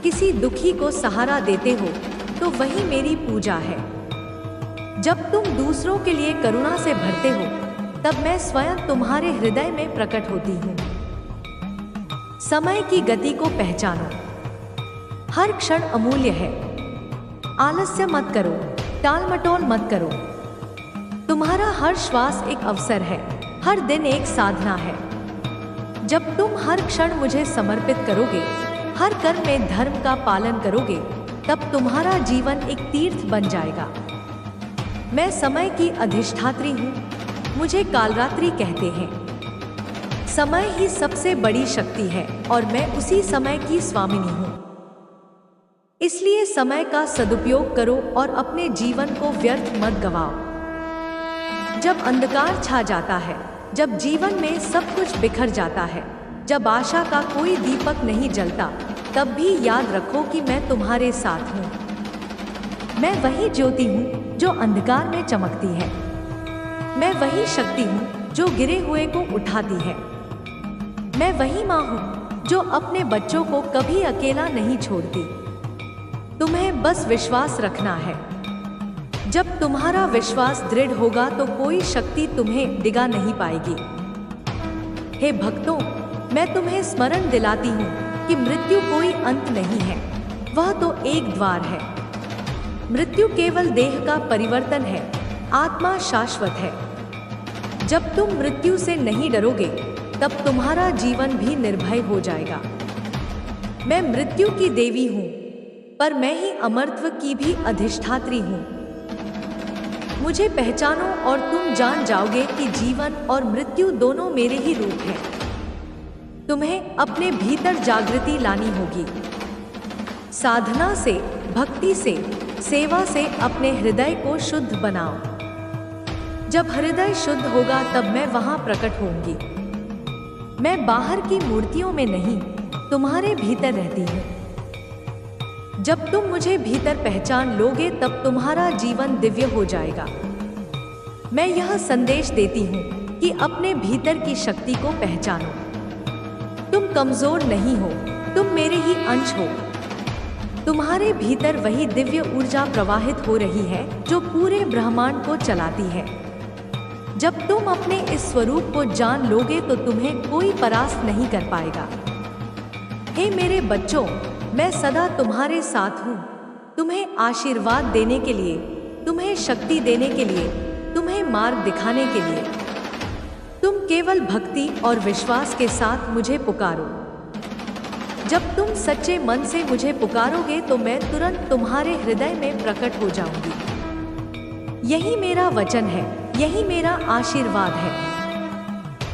किसी दुखी को सहारा देते हो, तो वही मेरी पूजा है। जब तुम दूसरों के लिए करुणा से भरते हो, तब मैं स्वयं तुम्हारे हृदय में प्रकट होती हूँ। समय की गति को पहचानो। हर क्षण अमूल्य है। आलस्य मत करो, टाल मटोल मत करो। तुम्हारा हर श्वास एक अवसर है, हर दिन एक साधना है। जब तुम हर क्षण मुझे समर्पित करोगे, हर कर्म में धर्म का पालन करोगे, तब तुम्हारा जीवन एक तीर्थ बन जाएगा। मैं समय की अधिष्ठात्री हूँ। मुझे कालरात्रि कहते हैं। समय ही सबसे बड़ी शक्ति है और मैं उसी समय की स्वामिनी हूँ। इसलिए समय का सदुपयोग करो और अपने जीवन को व्यर्थ मत गवाओ। जब अंधकार छा जाता है, जब जीवन में सब कुछ बिखर जाता है, जब आशा का कोई दीपक नहीं जलता, तब भी याद रखो कि मैं तुम्हारे साथ हूँ। मैं वही ज्योति हूँ जो अंधकार में चमकती है। मैं वही शक्ति हूँ जो गिरे हुए को उठाती है। मैं वही माँ हूँ जो अपने बच्चों को कभी अकेला नहीं छोड़ती। तुम्हें बस विश्वास रखना है। जब तुम्हारा विश्वास दृढ़ होगा तो कोई शक्ति तुम्हें डिगा नहीं पाएगी। हे भक्तों, मैं तुम्हें स्मरण दिलाती हूँ कि मृत्यु कोई अंत नहीं है, वह तो एक द्वार है। मृत्यु केवल देह का परिवर्तन है, आत्मा शाश्वत है। जब तुम मृत्यु से नहीं डरोगे, तब तुम्हारा जीवन भी निर्भय हो जाएगा। मैं मृत्यु की देवी हूँ, पर मैं ही अमरत्व की भी अधिष्ठात्री हूँ। मुझे पहचानो और तुम जान जाओगे कि जीवन और मृत्यु दोनों मेरे ही रूप हैं। तुम्हें अपने भीतर जागृति लानी होगी। साधना से, भक्ति से, सेवा से अपने हृदय को शुद्ध बनाओ। जब हृदय शुद्ध होगा तब मैं वहां प्रकट होंगी। मैं बाहर की मूर्तियों में नहीं, तुम्हारे भीतर रहती हूँ। जब तुम मुझे भीतर पहचान लोगे तब तुम्हारा जीवन दिव्य हो जाएगा। मैं यह संदेश देती हूँ कि अपने भीतर की शक्ति को पहचानो। तुम कमजोर नहीं हो, तुम मेरे ही अंश हो। तुम्हारे भीतर वही दिव्य ऊर्जा प्रवाहित हो रही है जो पूरे ब्रह्मांड को चलाती है। जब तुम अपने इस स्वरूप को जान लोगे तो तुम्हें कोई परास्त नहीं कर पाएगा। हे मेरे बच्चों, मैं सदा तुम्हारे साथ हूँ। तुम्हें आशीर्वाद देने के लिए, तुम्हें शक्ति देने के लिए, तुम्हें मार्ग दिखाने के लिए। तुम केवल भक्ति और विश्वास के साथ मुझे पुकारो। जब तुम सच्चे मन से मुझे पुकारोगे तो मैं तुरंत तुम्हारे हृदय में प्रकट हो जाऊंगी। यही मेरा वचन है, यही मेरा आशीर्वाद है।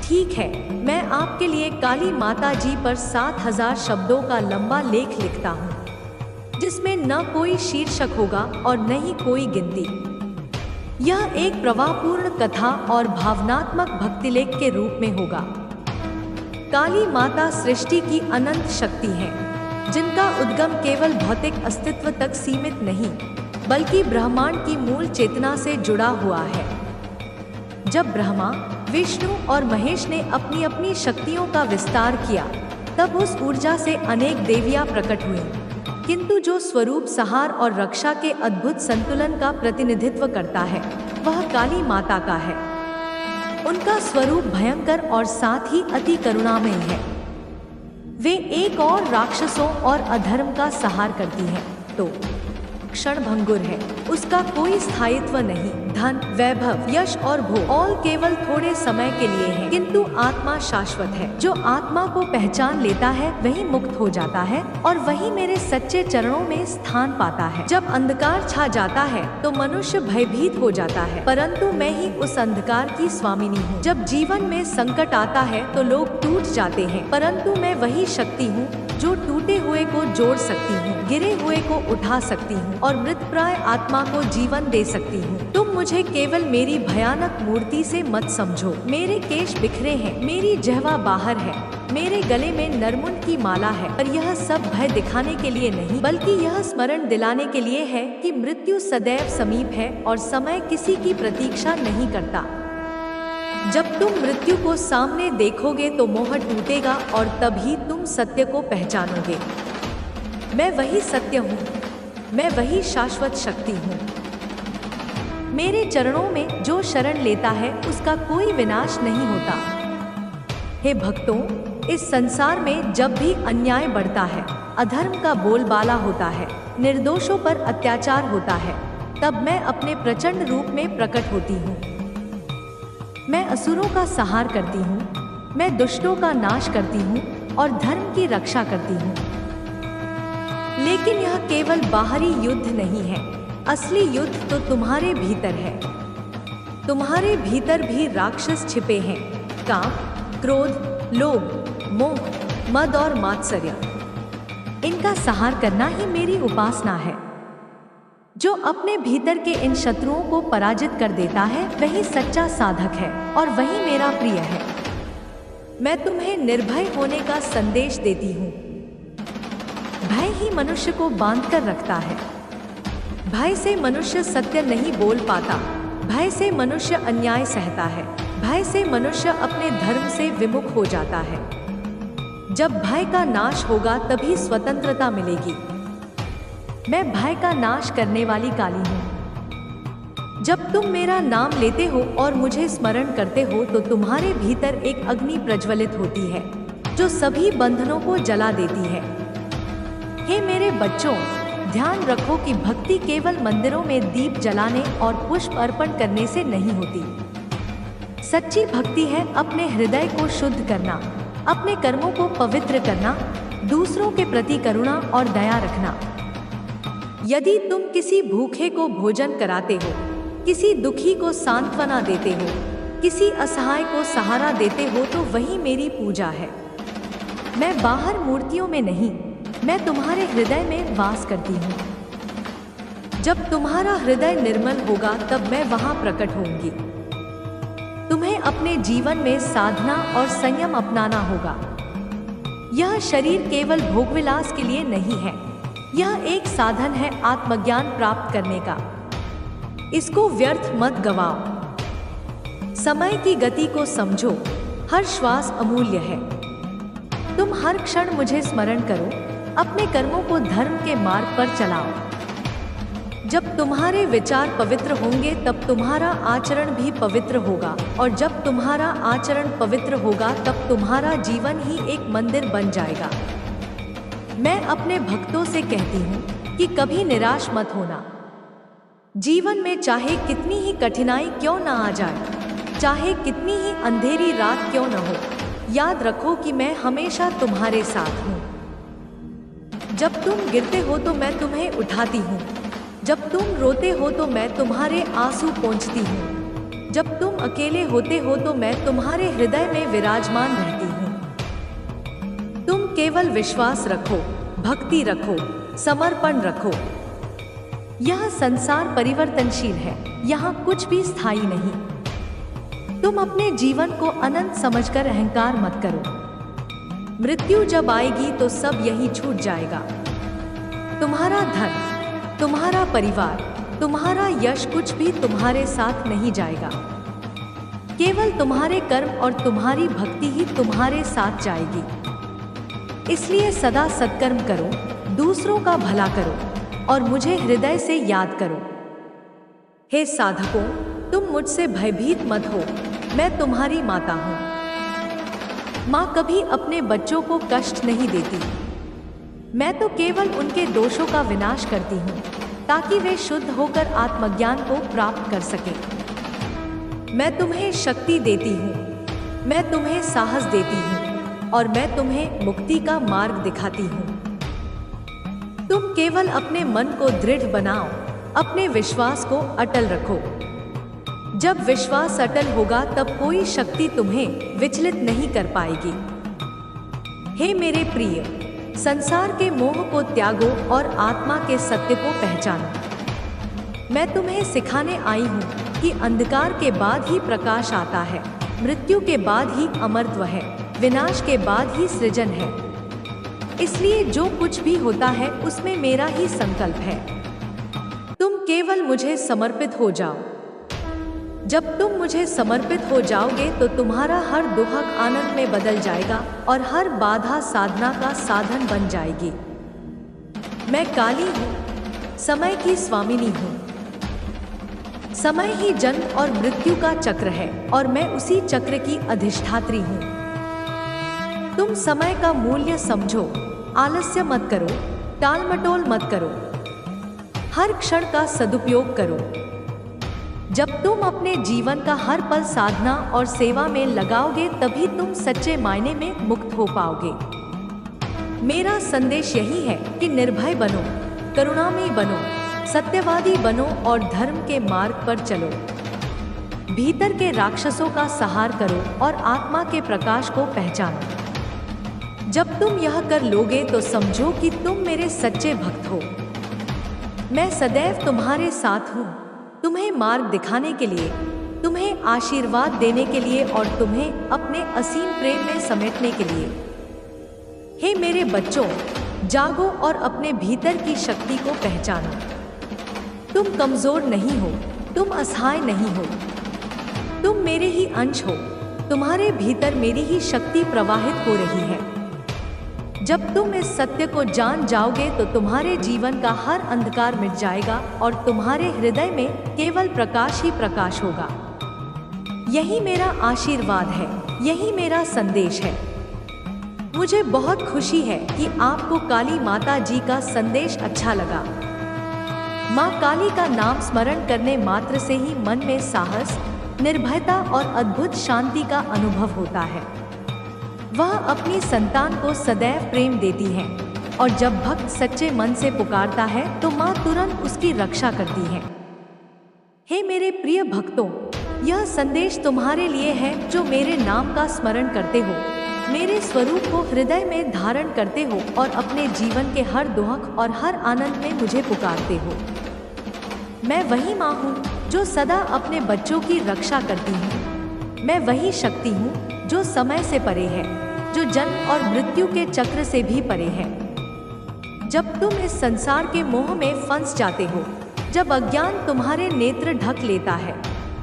ठीक है, मैं आपके लिए काली माता जी पर 7000 शब्दों का लंबा लेख लिखता हूँ, जिसमें न कोई शीर्षक होगा और न ही कोई गिनती। यह एक प्रवाहपूर्ण कथा और भावनात्मक भक्तिलेख के रूप में होगा। काली माता सृष्टि की अनंत शक्ति है, जिनका उद्गम केवल भौतिक अस्तित्व तक सीमित नहीं, बल्कि ब्रह्मांड की मूल चेतना से जुड़ा हुआ है। जब ब्रह्मा, विष्णु और महेश ने अपनी अपनी शक्तियों का विस्तार किया, तब उस ऊर्जा से अनेक देवियां प्रकट हुईं। किंतु जो स्वरूप संहार और रक्षा के अद्भुत संतुलन का प्रतिनिधित्व करता है, वह काली माता का है। उनका स्वरूप भयंकर और साथ ही अति करुणामयी है। वे एक और राक्षसों और अधर्म का संहार करती हैं, तो क्षणभंगुर है, उसका कोई स्थायित्व नहीं। धन, वैभव, यश और भोग all केवल थोड़े समय के लिए हैं, किंतु आत्मा शाश्वत है। जो आत्मा को पहचान लेता है वही मुक्त हो जाता है और वही मेरे सच्चे चरणों में स्थान पाता है। जब अंधकार छा जाता है तो मनुष्य भयभीत हो जाता है, परंतु मैं ही उस अंधकार की स्वामिनी हूँ। जब जीवन में संकट आता है तो लोग टूट जाते हैं, परंतु मैं वही शक्ति हूँ जो टूटे हुए को जोड़ सकती हूँ, गिरे हुए को उठा सकती हूँ और मृतप्राय आत्मा को जीवन दे सकती हूँ। तुम मुझे केवल मेरी भयानक मूर्ति से मत समझो। मेरे केश बिखरे हैं, मेरी जिह्वा बाहर है, मेरे गले में नरमुंड की माला है, पर यह सब भय दिखाने के लिए नहीं, बल्कि यह स्मरण दिलाने के लिए है कि मृत्यु सदैव समीप है और समय किसी की प्रतीक्षा नहीं करता। जब तुम मृत्यु को सामने देखोगे तो मोह टूटेगा और तभी तुम सत्य को पहचानोगे। मैं वही सत्य हूँ, मैं वही शाश्वत शक्ति हूँ। मेरे चरणों में जो शरण लेता है उसका कोई विनाश नहीं होता। हे भक्तों, इस संसार में जब भी अन्याय बढ़ता है, अधर्म का बोलबाला होता है, निर्दोषों पर अत्याचार होता है, तब मैं अपने प्रचंड रूप में प्रकट होती हूँ। मैं असुरों का संहार करती हूँ, मैं दुष्टों का नाश करती हूँ और धर्म की रक्षा करती हूँ। लेकिन यह केवल बाहरी युद्ध नहीं है, असली युद्ध तो तुम्हारे भीतर है। तुम्हारे भीतर भी राक्षस छिपे हैं, काम, क्रोध, लोभ, मोह, मद और मात्सर्य। इनका संहार करना ही मेरी उपासना है। जो अपने भीतर के इन शत्रुओं को पराजित कर देता है वही सच्चा साधक है और वही मेरा प्रिय है। मैं तुम्हें निर्भय होने का संदेश देती हूँ। भय ही मनुष्य को बांध कर रखता है। भय से मनुष्य सत्य नहीं बोल पाता, भय से मनुष्य अन्याय सहता है, भय से मनुष्य अपने धर्म से विमुख हो जाता है। जब भय का नाश होगा तभी स्वतंत्रता मिलेगी। मैं भय का नाश करने वाली काली हूँ। जब तुम मेरा नाम लेते हो और मुझे स्मरण करते हो तो तुम्हारे भीतर एक अग्नि प्रज्वलित होती है जो सभी बंधनों को जला देती है। हे मेरे बच्चों, ध्यान रखो कि भक्ति केवल मंदिरों में दीप जलाने और पुष्प अर्पण करने से नहीं होती। सच्ची भक्ति है अपने हृदय को शुद्ध करना, अपने कर्मों को पवित्र करना, दूसरों के प्रति करुणा और दया रखना। यदि तुम किसी भूखे को भोजन कराते हो, किसी दुखी को सांत्वना देते हो, किसी असहाय को सहारा देते हो तो वही मेरी पूजा है। मैं बाहर मूर्तियों में नहीं, मैं तुम्हारे हृदय में वास करती हूँ। जब तुम्हारा हृदय निर्मल होगा तब मैं वहाँ प्रकट होंगी। तुम्हें अपने जीवन में साधना और संयम अपनाना होगा। यह शरीर केवल भोगविलास के लिए नहीं है, यह एक साधन है आत्मज्ञान प्राप्त करने का। इसको व्यर्थ मत गवाओ। समय की गति को समझो, हर श्वास अमूल्य है। तुम हर क्षण मुझे स्मरण करो, अपने कर्मों को धर्म के मार्ग पर चलाओ। जब तुम्हारे विचार पवित्र होंगे तब तुम्हारा आचरण भी पवित्र होगा और जब तुम्हारा आचरण पवित्र होगा तब तुम्हारा जीवन ही एक मंदिर बन जाएगा। मैं अपने भक्तों से कहती हूँ कि कभी निराश मत होना। जीवन में चाहे कितनी ही कठिनाई क्यों ना आ जाए, चाहे कितनी ही अंधेरी रात क्यों न हो, याद रखो कि मैं हमेशा तुम्हारे साथ हूँ। जब तुम गिरते हो तो मैं तुम्हें उठाती हूँ, जब तुम रोते हो तो मैं तुम्हारे आंसू पोंछती हूँ, जब तुम अकेले होते हो तो मैं तुम्हारे हृदय में विराजमान रहती हूँ। तुम केवल विश्वास रखो, भक्ति रखो, समर्पण रखो। यह संसार परिवर्तनशील है, यहाँ कुछ भी स्थायी नहीं। तुम अपने जीवन को अनंत समझकर अहंकार मत करो। मृत्यु जब आएगी तो सब यहीं छूट जाएगा। तुम्हारा धन, तुम्हारा परिवार, तुम्हारा यश कुछ भी तुम्हारे साथ नहीं जाएगा। केवल तुम्हारे कर्म और तुम्हारी भक्ति ही तुम्हारे साथ जाएगी। इसलिए सदा सत्कर्म करो, दूसरों का भला करो और मुझे हृदय से याद करो। हे साधकों, तुम मुझसे भयभीत मत हो, मैं तुम्हारी माता हूँ। माँ कभी अपने बच्चों को कष्ट नहीं देती। मैं तो केवल उनके दोषों का विनाश करती हूँ ताकि वे शुद्ध होकर आत्मज्ञान को प्राप्त कर सकें। मैं तुम्हें शक्ति देती हूँ, मैं तुम्हें साहस देती हूँ और मैं तुम्हें मुक्ति का मार्ग दिखाती हूँ। तुम केवल अपने मन को दृढ़ बनाओ, अपने विश्वास को अटल रखो। जब विश्वास अटल होगा तब कोई शक्ति तुम्हें विचलित नहीं कर पाएगी। हे मेरे प्रिय, संसार के मोह को त्यागो और आत्मा के सत्य को पहचानो। मैं तुम्हें सिखाने आई हूँ कि अंधकार के बाद ही प्रकाश आता है, मृत्यु के बाद ही अमरत्व है, विनाश के बाद ही सृजन है। इसलिए जो कुछ भी होता है उसमें मेरा ही संकल्प है। तुम केवल मुझे समर्पित हो जाओ। जब तुम मुझे समर्पित हो जाओगे तो तुम्हारा हर दुख आनंद में बदल जाएगा और हर बाधा साधना का साधन बन जाएगी। मैं काली हूँ, समय की स्वामिनी हूँ। समय ही जन्म और मृत्यु का चक्र है और मैं उसी चक्र की अधिष्ठात्री हूँ। तुम समय का मूल्य समझो, आलस्य मत करो, टालमटोल मत करो, हर क्षण का सदुपयोग करो। जब तुम अपने जीवन का हर पल साधना और सेवा में लगाओगे तभी तुम सच्चे मायने में मुक्त हो पाओगे। मेरा संदेश यही है कि निर्भय बनो, करुणामयी बनो, सत्यवादी बनो और धर्म के मार्ग पर चलो। भीतर के राक्षसों का संहार करो और आत्मा के प्रकाश को पहचानो। जब तुम यह कर लोगे तो समझो कि तुम मेरे सच्चे भक्त हो। मैं सदैव तुम्हारे साथ हूँ, तुम्हें मार्ग दिखाने के लिए, तुम्हें आशीर्वाद देने के लिए और तुम्हें अपने असीम प्रेम में समेटने के लिए। हे मेरे बच्चों, जागो और अपने भीतर की शक्ति को पहचानो। तुम कमजोर नहीं हो, तुम असहाय नहीं हो, तुम मेरे ही अंश हो। तुम्हारे भीतर मेरी ही शक्ति प्रवाहित हो रही है। जब तुम इस सत्य को जान जाओगे तो तुम्हारे जीवन का हर अंधकार मिट जाएगा और तुम्हारे हृदय में केवल प्रकाश ही प्रकाश होगा। यही मेरा आशीर्वाद है, यही मेरा संदेश है। मुझे बहुत खुशी है कि आपको काली माता जी का संदेश अच्छा लगा। माँ काली का नाम स्मरण करने मात्र से ही मन में साहस, निर्भयता और अद्भुत शांति का अनुभव होता है। वह अपनी संतान को सदैव प्रेम देती है और जब भक्त सच्चे मन से पुकारता है तो माँ तुरंत उसकी रक्षा करती है। हे मेरे प्रिय भक्तों, यह संदेश तुम्हारे लिए है जो मेरे नाम का स्मरण करते हो, मेरे स्वरूप को हृदय में धारण करते हो और अपने जीवन के हर दुख और हर आनंद में मुझे पुकारते हो। मैं वही माँ हूँ जो सदा अपने बच्चों की रक्षा करती हूँ। मैं वही शक्ति हूँ जो समय से परे है, जो जन्म और मृत्यु के चक्र से भी परे है। जब तुम इस संसार के मोह में फंस जाते हो, जब अज्ञान तुम्हारे नेत्र ढक लेता है,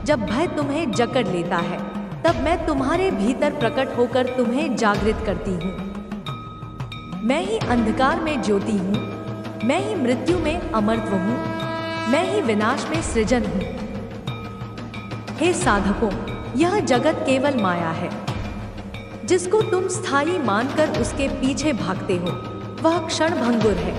जब भय तुम्हें जकड़ लेता है, तब मैं तुम्हारे भीतर प्रकट होकर तुम्हें जागृत करती हूँ। मैं ही अंधकार में ज्योति हूँ, मैं ही मृत्यु में अमरत्व हूँ, मैं ही विनाश में सृजन हूँ। हे साधकों, यह जगत केवल माया है। जिसको तुम स्थायी मानकर उसके पीछे भागते हो वह क्षण भंगुर है।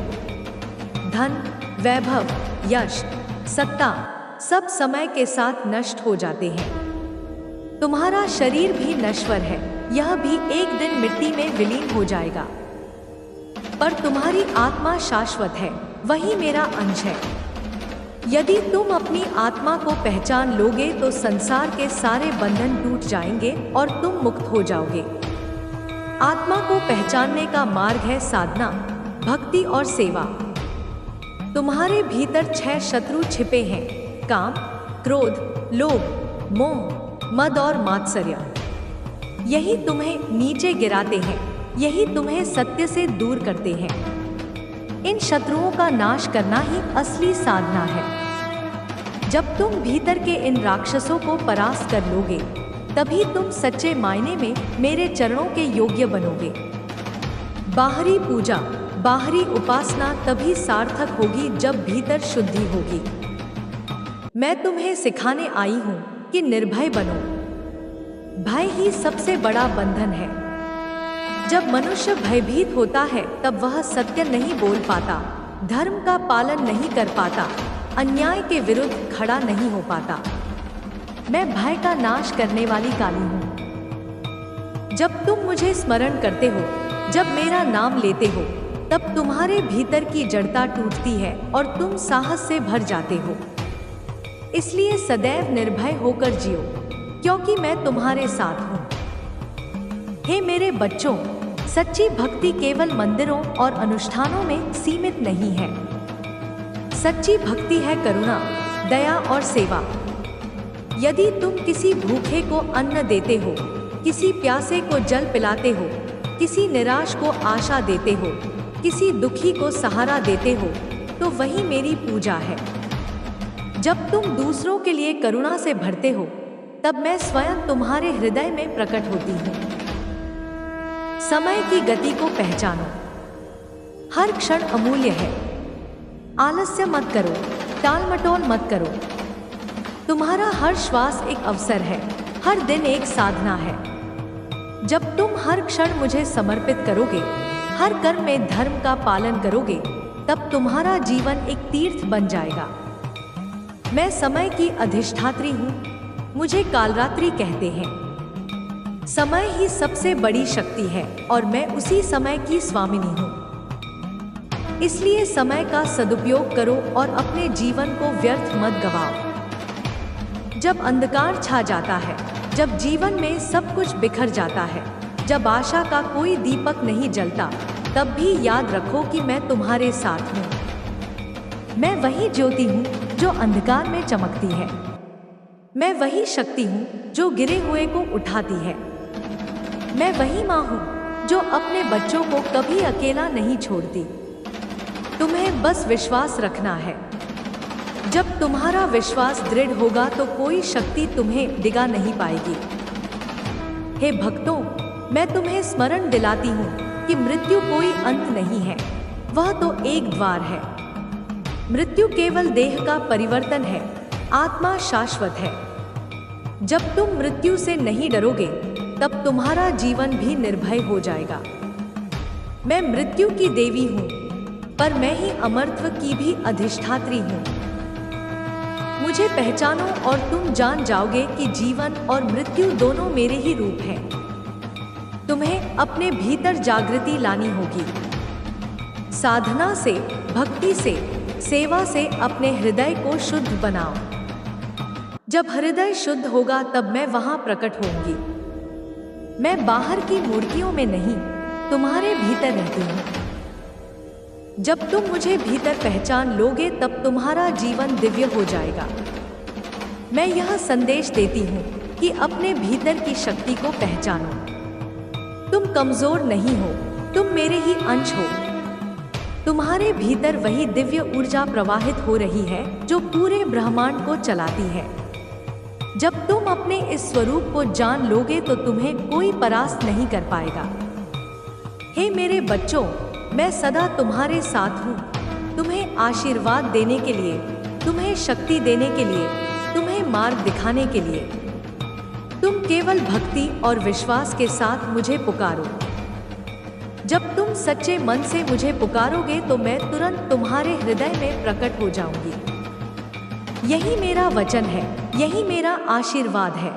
धन, वैभव, यश, सत्ता सब समय के साथ नष्ट हो जाते हैं। तुम्हारा शरीर भी नश्वर है, यह भी एक दिन मिट्टी में विलीन हो जाएगा, पर तुम्हारी आत्मा शाश्वत है, वही मेरा अंश है। यदि तुम अपनी आत्मा को पहचान लोगे तो संसार के सारे बंधन टूट जाएंगे और तुम मुक्त हो जाओगे। आत्मा को पहचानने का मार्ग है साधना, भक्ति और सेवा। तुम्हारे भीतर 6 शत्रु छिपे हैं: काम, क्रोध, लोभ, मोह, मद और मात्सर्य। यही तुम्हें नीचे गिराते हैं, यही तुम्हें सत्य से दूर करते हैं। इन शत्रुओं का नाश करना ही असली साधना है। जब तुम भीतर के इन राक्षसों को परास्त कर लोगे तभी तुम सच्चे मायने में मेरे चरणों के योग्य बनोगे। बाहरी पूजा, बाहरी उपासना तभी सार्थक होगी जब भीतर शुद्धि होगी। मैं तुम्हें सिखाने आई हूँ कि निर्भय बनो। भय ही सबसे बड़ा बंधन है। जब मनुष्य भयभीत होता है तब वह सत्य नहीं बोल पाता, धर्म का पालन नहीं कर पाता, अन्याय के विरुद्ध खड़ा नहीं हो पाता। मैं भय का नाश करने वाली काली हूँ। जब तुम मुझे स्मरण करते हो, जब मेरा नाम लेते हो, तब तुम्हारे भीतर की जड़ता टूटती है और तुम साहस से भर जाते हो। इसलिए सदैव निर्भय होकर जियो, क्योंकि मैं तुम्हारे साथ हूँ। हे मेरे बच्चों, सच्ची भक्ति केवल मंदिरों और अनुष्ठानों में सीमित नहीं है। सच्ची भक्ति है करुणा, दया और सेवा। यदि तुम किसी भूखे को अन्न देते हो, किसी प्यासे को जल पिलाते हो, किसी निराश को आशा देते हो, किसी दुखी को सहारा देते हो, तो वही मेरी पूजा है। जब तुम दूसरों के लिए करुणा से भरते हो, तब मैं स्वयं तुम्हारे हृदय में प्रकट होती हूँ। समय की गति को पहचानो। हर क्षण अमूल्य है। आलस्य मत करो, टाल मटोल मत करो। तुम्हारा हर श्वास एक अवसर है, हर दिन एक साधना है। जब तुम हर क्षण मुझे समर्पित करोगे, हर कर्म में धर्म का पालन करोगे, तब तुम्हारा जीवन एक तीर्थ बन जाएगा। मैं समय की अधिष्ठात्री हूँ। मुझे कालरात्रि कहते हैं। समय ही सबसे बड़ी शक्ति है और मैं उसी समय की स्वामिनी हूँ। इसलिए समय का सदुपयोग करो और अपने जीवन को व्यर्थ मत गवाओ। जब अंधकार छा जाता है, जब जीवन में सब कुछ बिखर जाता है, जब आशा का कोई दीपक नहीं जलता, तब भी याद रखो कि मैं तुम्हारे साथ हूँ। मैं वही ज्योति हूँ जो अंधकार में चमकती है। मैं वही शक्ति हूँ जो गिरे हुए को उठाती है। मैं वही माँ हूँ जो अपने बच्चों को कभी अकेला नहीं छोड़ती। तुम्हें बस विश्वास रखना है। जब तुम्हारा विश्वास दृढ़ होगा तो कोई शक्ति तुम्हें डिगा नहीं पाएगी। हे भक्तों, मैं तुम्हें स्मरण दिलाती हूँ कि मृत्यु कोई अंत नहीं है, वह तो एक द्वार है। मृत्यु केवल देह का परिवर्तन है, आत्मा शाश्वत है। जब तुम मृत्यु से नहीं डरोगे, तब तुम्हारा जीवन भी निर्भय हो जाएगा। मैं मृत्यु की देवी हूँ, पर मैं ही अमरत्व की भी अधिष्ठात्री हूँ। मुझे पहचानो और तुम जान जाओगे कि जीवन और मृत्यु दोनों मेरे ही रूप हैं। तुम्हें अपने भीतर जागृति लानी होगी। साधना से, भक्ति से, सेवा से अपने हृदय को शुद्ध बनाओ। जब हृदय शुद्ध होगा तब मैं वहां प्रकट होंगी। मैं बाहर की मूर्तियों में नहीं, तुम्हारे भीतर रहती हूँ। जब तुम मुझे भीतर पहचान लोगे तब तुम्हारा जीवन दिव्य हो जाएगा। मैं यह संदेश देती हूँ कि अपने भीतर की शक्ति को पहचानो। तुम कमजोर नहीं हो, तुम मेरे ही अंश हो। तुम्हारे भीतर वही दिव्य ऊर्जा प्रवाहित हो रही है जो पूरे ब्रह्मांड को चलाती है। जब तुम अपने इस स्वरूप को जान लोगे तो तुम्हें कोई परास्त नहीं कर पाएगा। हे मेरे बच्चों, मैं सदा तुम्हारे साथ हूँ। तुम्हें आशीर्वाद देने के लिए, तुम्हें शक्ति देने के लिए, तुम्हें मार्ग दिखाने के लिए। तुम केवल भक्ति और विश्वास के साथ मुझे पुकारो। जब तुम सच्चे मन से मुझे पुकारोगे तो मैं तुरंत तुम्हारे हृदय में प्रकट हो जाऊंगी। यही मेरा वचन है, यही मेरा आशीर्वाद है।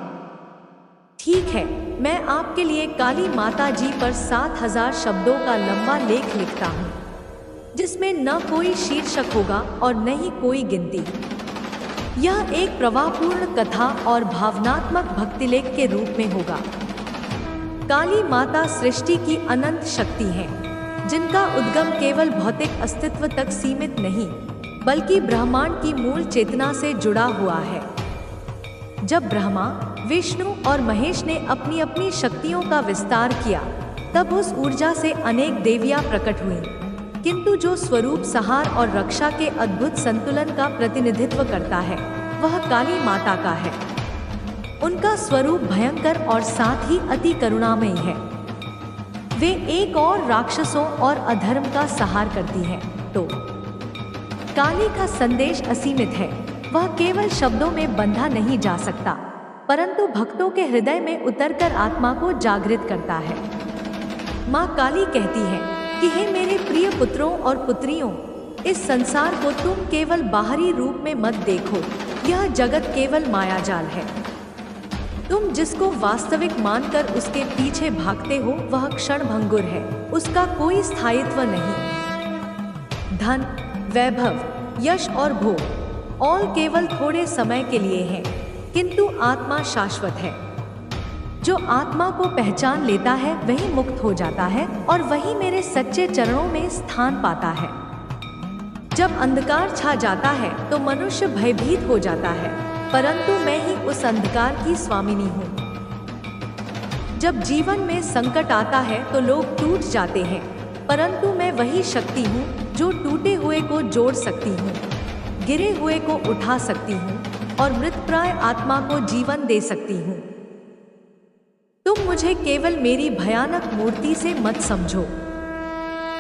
ठीक है, मैं आपके लिए काली माता जी पर 7000 शब्दों का लंबा लेख लिखता हूँ, जिसमें न कोई शीर्षक होगा और न ही कोई गिनती। यह एक प्रवाहपूर्ण कथा और भावनात्मक भक्तिलेख के रूप में होगा। काली माता सृष्टि की अनंत शक्ति है, जिनका उद्गम केवल भौतिक अस्तित्व तक सीमित नहीं, बल्कि ब्रह्मांड की मूल चेतना से जुड़ा हुआ है। जब ब्रह्मा, विष्णु और महेश ने अपनी अपनी शक्तियों का विस्तार किया, तब उस ऊर्जा से अनेक देवियां प्रकट हुईं, किंतु जो स्वरूप सहार और रक्षा के अद्भुत संतुलन का प्रतिनिधित्व करता है, वह काली माता का है। उनका स्वरूप भयंकर और साथ ही अति करुणामयी है। वे एक और राक्षसों और अधर्म का संहार करती हैं। तो काली का संदेश असीमित है। वह केवल शब्दों में बंधा नहीं जा सकता, परंतु भक्तों के हृदय में उतरकर आत्मा को जागृत करता है। माँ काली कहती है कि हे मेरे प्रिय पुत्रों और पुत्रियों, इस संसार को तुम केवल बाहरी रूप में मत देखो। यह जगत केवल मायाजाल है। तुम जिसको वास्तविक मानकर उसके पीछे भागते हो वह क्षणभंगुर है, उसका कोई स्थायित्व नहीं। धन, वैभव, यश और भोग और केवल थोड़े समय के लिए हैं, किंतु आत्मा शाश्वत है। जो आत्मा को पहचान लेता है वही मुक्त हो जाता है और वही मेरे सच्चे चरणों में स्थान पाता है। जब अंधकार छा जाता है तो मनुष्य भयभीत हो जाता है, परंतु मैं ही उस अंधकार की स्वामिनी हूँ। जब जीवन में संकट आता है तो लोग टूट जाते हैं, परंतु मैं वही शक्ति हूँ जो टूटे हुए को जोड़ सकती हूँ, गिरे हुए को उठा सकती हूँ और मृतप्राय आत्मा को जीवन दे सकती हूँ। तुम मुझे केवल मेरी भयानक मूर्ति से मत समझो।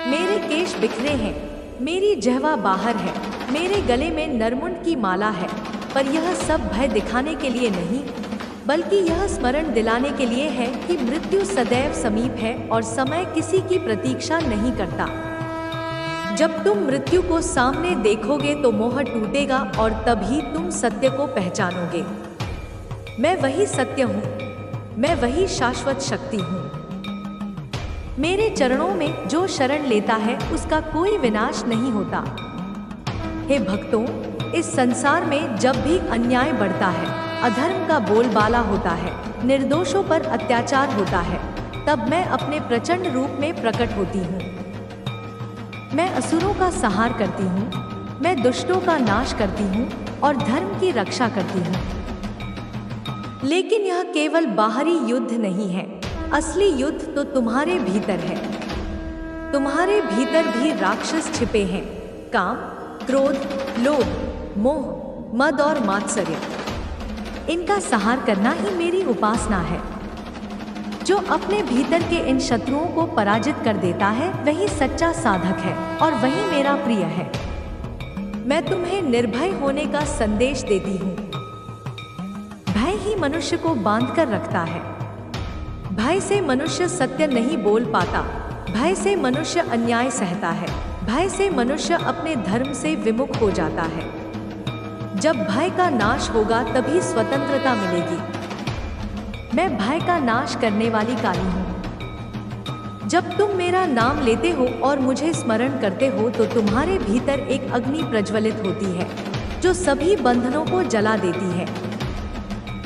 मेरे केश बिखरे हैं, मेरी जिह्वा बाहर है, मेरे गले में नरमुंड की माला है, पर यह सब भय दिखाने के लिए नहीं, बल्कि यह स्मरण दिलाने के लिए है कि मृत्यु सदैव समीप है और समय किसी की प्रतीक्षा नहीं करता। जब तुम मृत्यु को सामने देखोगे तो मोह टूटेगा और तभी तुम सत्य को पहचानोगे। मैं वही सत्य हूँ, मैं वही शाश्वत शक्ति हूँ। मेरे चरणों में जो शरण लेता है उसका कोई विनाश नहीं होता। हे भक्तों, इस संसार में जब भी अन्याय बढ़ता है, अधर्म का बोलबाला होता है, निर्दोषों पर अत्याचार होता है, तब मैं अपने प्रचंड रूप में प्रकट होती हूँ। मैं असुरों का संहार करती हूँ, मैं दुष्टों का नाश करती हूँ और धर्म की रक्षा करती हूँ। लेकिन यह केवल बाहरी युद्ध नहीं है, असली युद्ध तो तुम्हारे भीतर है। तुम्हारे भीतर भी राक्षस छिपे हैं, काम, क्रोध, लोभ, मोह, मद और मात्सर्य। इनका संहार करना ही मेरी उपासना है। जो अपने भीतर के इन शत्रुओं को पराजित कर देता है वही सच्चा साधक है और वही मेरा प्रिय है। मैं तुम्हें निर्भय होने का संदेश देती हूँ। भय ही मनुष्य को बांध कर रखता है। भय से मनुष्य सत्य नहीं बोल पाता, भय से मनुष्य अन्याय सहता है, भय से मनुष्य अपने धर्म से विमुख हो जाता है। जब भय का नाश होगा तभी स्वतंत्रता मिलेगी। मैं भय का नाश करने वाली काली हूँ। जब तुम मेरा नाम लेते हो और मुझे स्मरण करते हो तो तुम्हारे भीतर एक अग्नि प्रज्वलित होती है जो सभी बंधनों को जला देती है।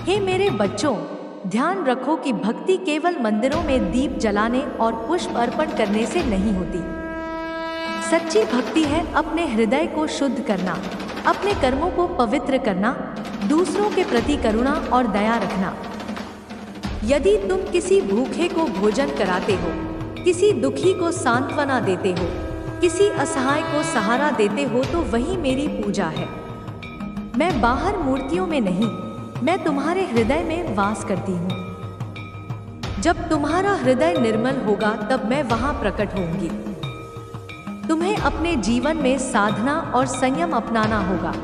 हे मेरे बच्चों, ध्यान रखो कि भक्ति केवल मंदिरों में दीप जलाने और पुष्प अर्पण करने से नहीं होती। सच्ची भक्ति है अपने हृदय को शुद्ध करना, अपने कर्मों को पवित्र करना, दूसरों के प्रति करुणा और दया रखना। यदि तुम किसी भूखे को भोजन कराते हो, किसी दुखी को सांत्वना देते हो, किसी असहाय को सहारा देते हो तो वही मेरी पूजा है। मैं बाहर मूर्तियों में नहीं, मैं तुम्हारे हृदय में वास करती हूँ। जब तुम्हारा हृदय निर्मल होगा तब मैं वहाँ प्रकट होंगी। तुम्हें अपने जीवन में साधना और संयम अपनाना होगा।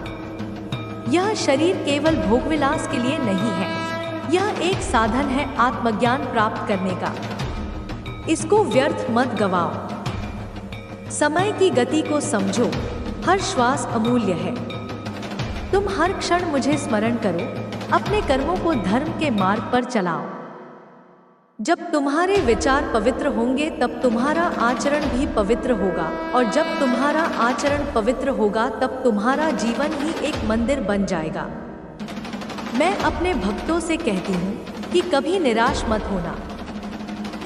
यह शरीर केवल भोगविलास के लिए नहीं है, यह एक साधन है आत्मज्ञान प्राप्त करने का। इसको व्यर्थ मत गवाओ। समय की गति को समझो, हर श्वास अमूल्य है। तुम हर क्षण मुझे स्मरण करो, अपने कर्मों को धर्म के मार्ग पर चलाओ। जब तुम्हारे विचार पवित्र होंगे तब तुम्हारा आचरण भी पवित्र होगा और जब तुम्हारा आचरण पवित्र होगा तब तुम्हारा जीवन ही एक मंदिर बन जाएगा। मैं अपने भक्तों से कहती हूँ कि कभी निराश मत होना।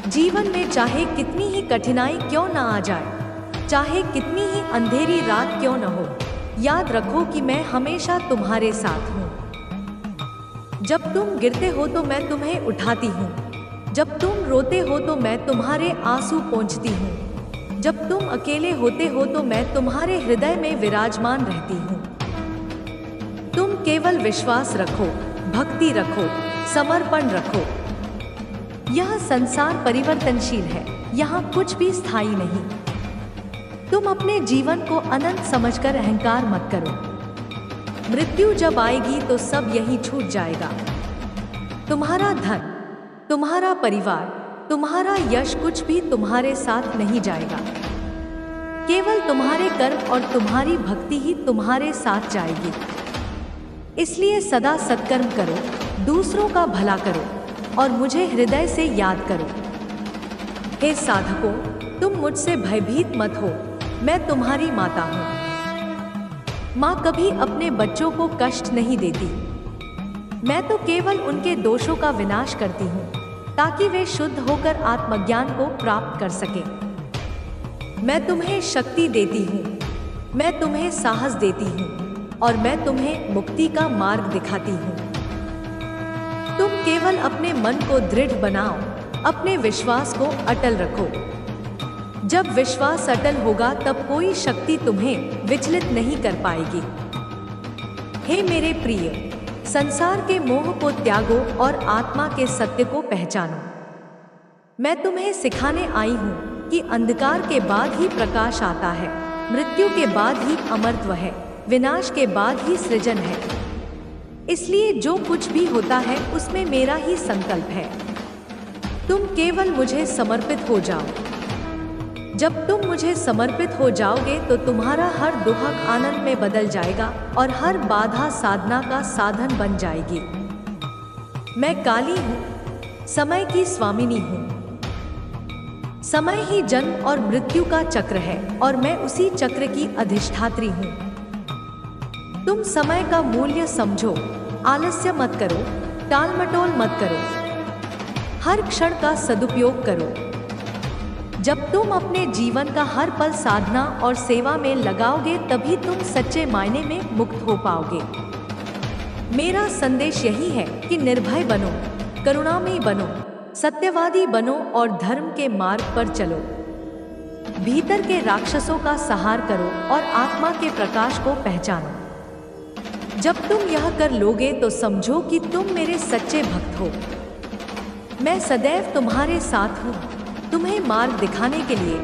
जीवन में चाहे कितनी ही कठिनाई क्यों न आ जाए, चाहे कितनी ही अंधेरी रात क्यों न हो, याद रखो कि मैं हमेशा तुम्हारे साथ हूँ। जब तुम गिरते हो तो मैं तुम्हें उठाती हूँ, जब तुम रोते हो तो मैं तुम्हारे आंसू पोंछती हूँ, जब तुम अकेले होते हो तो मैं तुम्हारे हृदय में विराजमान रहती हूँ। तुम केवल विश्वास रखो, भक्ति रखो, समर्पण रखो। यह संसार परिवर्तनशील है, यहाँ कुछ भी स्थायी नहीं। तुम अपने जीवन को अनंत समझकर अहंकार मत करो। मृत्यु जब आएगी तो सब यहीं छूट जाएगा। तुम्हारा धन, तुम्हारा परिवार, तुम्हारा यश कुछ भी तुम्हारे साथ नहीं जाएगा। केवल तुम्हारे कर्म और तुम्हारी भक्ति ही तुम्हारे साथ जाएगी। इसलिए सदा सत्कर्म करो, दूसरों का भला करो और मुझे हृदय से याद करो। हे साधकों, तुम मुझसे भयभीत मत हो, मैं तुम्हारी माता हूँ। माँ कभी अपने बच्चों को कष्ट नहीं देती। मैं तो केवल उनके दोषों का विनाश करती हूँ ताकि वे शुद्ध होकर आत्मज्ञान को प्राप्त कर सकें। मैं तुम्हें शक्ति देती हूँ, मैं तुम्हें साहस देती हूँ और मैं तुम्हें मुक्ति का मार्ग दिखाती हूँ। तुम केवल अपने मन को दृढ़ बनाओ, अपने विश्वास को अटल रखो। जब विश्वास अटल होगा तब कोई शक्ति तुम्हें विचलित नहीं कर पाएगी। हे मेरे प्रिय, संसार के मोह को त्यागो और आत्मा के सत्य को पहचानो। मैं तुम्हें सिखाने आई हूँ कि अंधकार के बाद ही प्रकाश आता है, मृत्यु के बाद ही अमरत्व है, विनाश के बाद ही सृजन है। इसलिए जो कुछ भी होता है उसमें मेरा ही संकल्प है। तुम केवल मुझे समर्पित हो जाओ। जब तुम मुझे समर्पित हो जाओगे तो तुम्हारा हर दुख आनंद में बदल जाएगा और हर बाधा साधना का साधन बन जाएगी। मैं काली हूँ, समय की स्वामिनी हूँ। समय ही जन्म और मृत्यु का चक्र है और मैं उसी चक्र की अधिष्ठात्री हूँ। तुम समय का मूल्य समझो, आलस्य मत करो, टालमटोल मत करो, हर क्षण का सदुपयोग करो। जब तुम अपने जीवन का हर पल साधना और सेवा में लगाओगे तभी तुम सच्चे मायने में मुक्त हो पाओगे। मेरा संदेश यही है कि निर्भय बनो, करुणामयी बनो, सत्यवादी बनो और धर्म के मार्ग पर चलो। भीतर के राक्षसों का संहार करो और आत्मा के प्रकाश को पहचानो। जब तुम यह कर लोगे तो समझो कि तुम मेरे सच्चे भक्त हो। मैं सदैव तुम्हारे साथ हूँ, तुम्हें मार्ग दिखाने के लिए,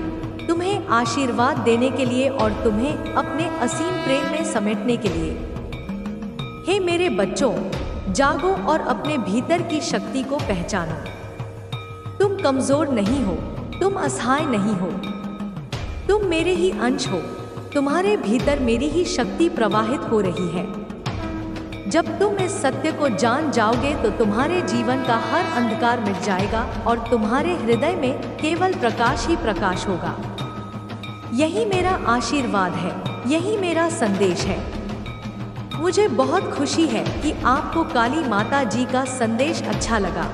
तुम्हें आशीर्वाद देने के लिए और तुम्हें अपने असीम प्रेम में समेटने के लिए। हे मेरे बच्चों, जागो और अपने भीतर की शक्ति को पहचानो। तुम कमजोर नहीं हो, तुम असहाय नहीं हो, तुम मेरे ही अंश हो। तुम्हारे भीतर मेरी ही शक्ति प्रवाहित हो रही है। जब तुम इस सत्य को जान जाओगे तो तुम्हारे जीवन का हर अंधकार मिट जाएगा और तुम्हारे हृदय में केवल प्रकाश ही प्रकाश होगा। यही मेरा आशीर्वाद है, यही मेरा संदेश है। मुझे बहुत खुशी है कि आपको काली माता जी का संदेश अच्छा लगा।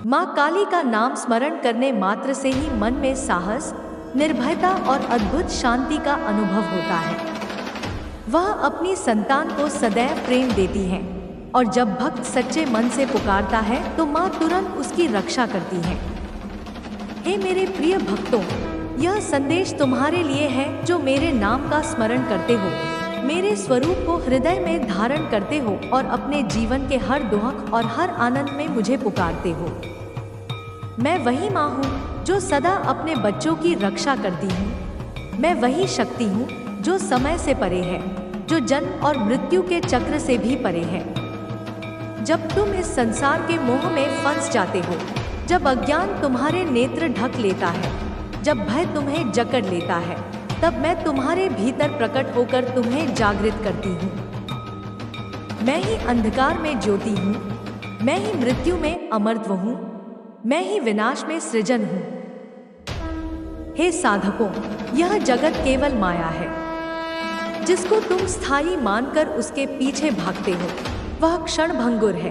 माँ काली का नाम स्मरण करने मात्र से ही मन में साहस, निर्भयता और अद्भुत शांति का अनुभव होता है। वह अपनी संतान को सदैव प्रेम देती है और जब भक्त सच्चे मन से पुकारता है तो माँ तुरंत उसकी रक्षा करती है। हे मेरे प्रिय भक्तों, यह संदेश तुम्हारे लिए है जो मेरे नाम का स्मरण करते हो, मेरे स्वरूप को हृदय में धारण करते हो और अपने जीवन के हर दुख और हर आनंद में मुझे पुकारते हो। मैं वही माँ हूँ जो सदा अपने बच्चों की रक्षा करती हूँ। मैं वही शक्ति हूँ जो समय से परे है, जो जन्म और मृत्यु के चक्र से भी परे है। जब तुम इस संसार के मोह में फंस जाते हो, जब अज्ञान तुम्हारे नेत्र ढक लेता है, जब भय तुम्हें जकड़ लेता है, तब मैं तुम्हारे भीतर प्रकट होकर तुम्हें जागृत करती हूँ। मैं ही अंधकार में ज्योति हूँ, मैं ही मृत्यु में अमरत्व हूँ, मैं ही विनाश में सृजन हूँ। हे साधकों, यह जगत केवल माया है। जिसको तुम स्थायी मानकर उसके पीछे भागते हो वह क्षण भंगुर है।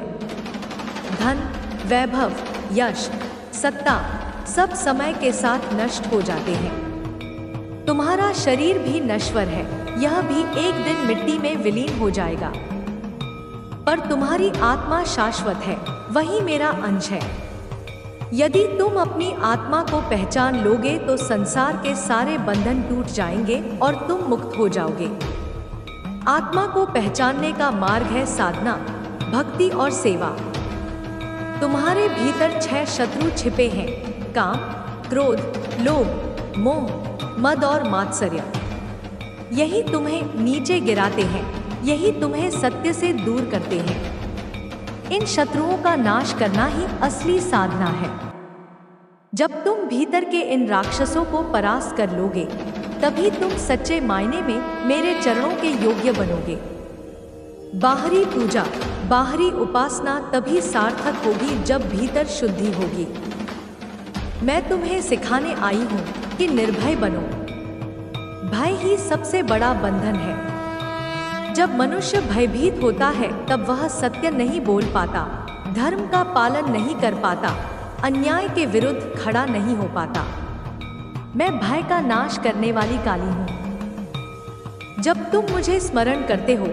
धन, वैभव, यश, सत्ता सब समय के साथ नष्ट हो जाते हैं। तुम्हारा शरीर भी नश्वर है, यह भी एक दिन मिट्टी में विलीन हो जाएगा। पर तुम्हारी आत्मा शाश्वत है, वही मेरा अंश है। यदि तुम अपनी आत्मा को पहचान लोगे तो संसार के सारे बंधन टूट जाएंगे और तुम मुक्त हो जाओगे। आत्मा को पहचानने का मार्ग है साधना, भक्ति और सेवा। तुम्हारे भीतर 6 शत्रु छिपे हैं, काम, क्रोध, लोभ, मोह, मद और मात्सर्य। यही तुम्हें नीचे गिराते हैं, यही तुम्हें सत्य से दूर करते हैं। इन शत्रुओं का नाश करना ही असली साधना है। जब तुम भीतर के इन राक्षसों को परास्त कर लोगे, तभी तुम सच्चे मायने में मेरे चरणों के योग्य बनोगे। बाहरी पूजा, बाहरी उपासना तभी सार्थक होगी जब भीतर शुद्धि होगी। मैं तुम्हें सिखाने आई हूँ कि निर्भय बनो। भय ही सबसे बड़ा बंधन है। जब मनुष्य भयभीत होता है तब वह सत्य नहीं बोल पाता, धर्म का पालन नहीं कर पाता, अन्याय के विरुद्ध खड़ा नहीं हो पाता। मैं भय का नाश करने वाली काली हूँ। जब तुम मुझे स्मरण करते हो,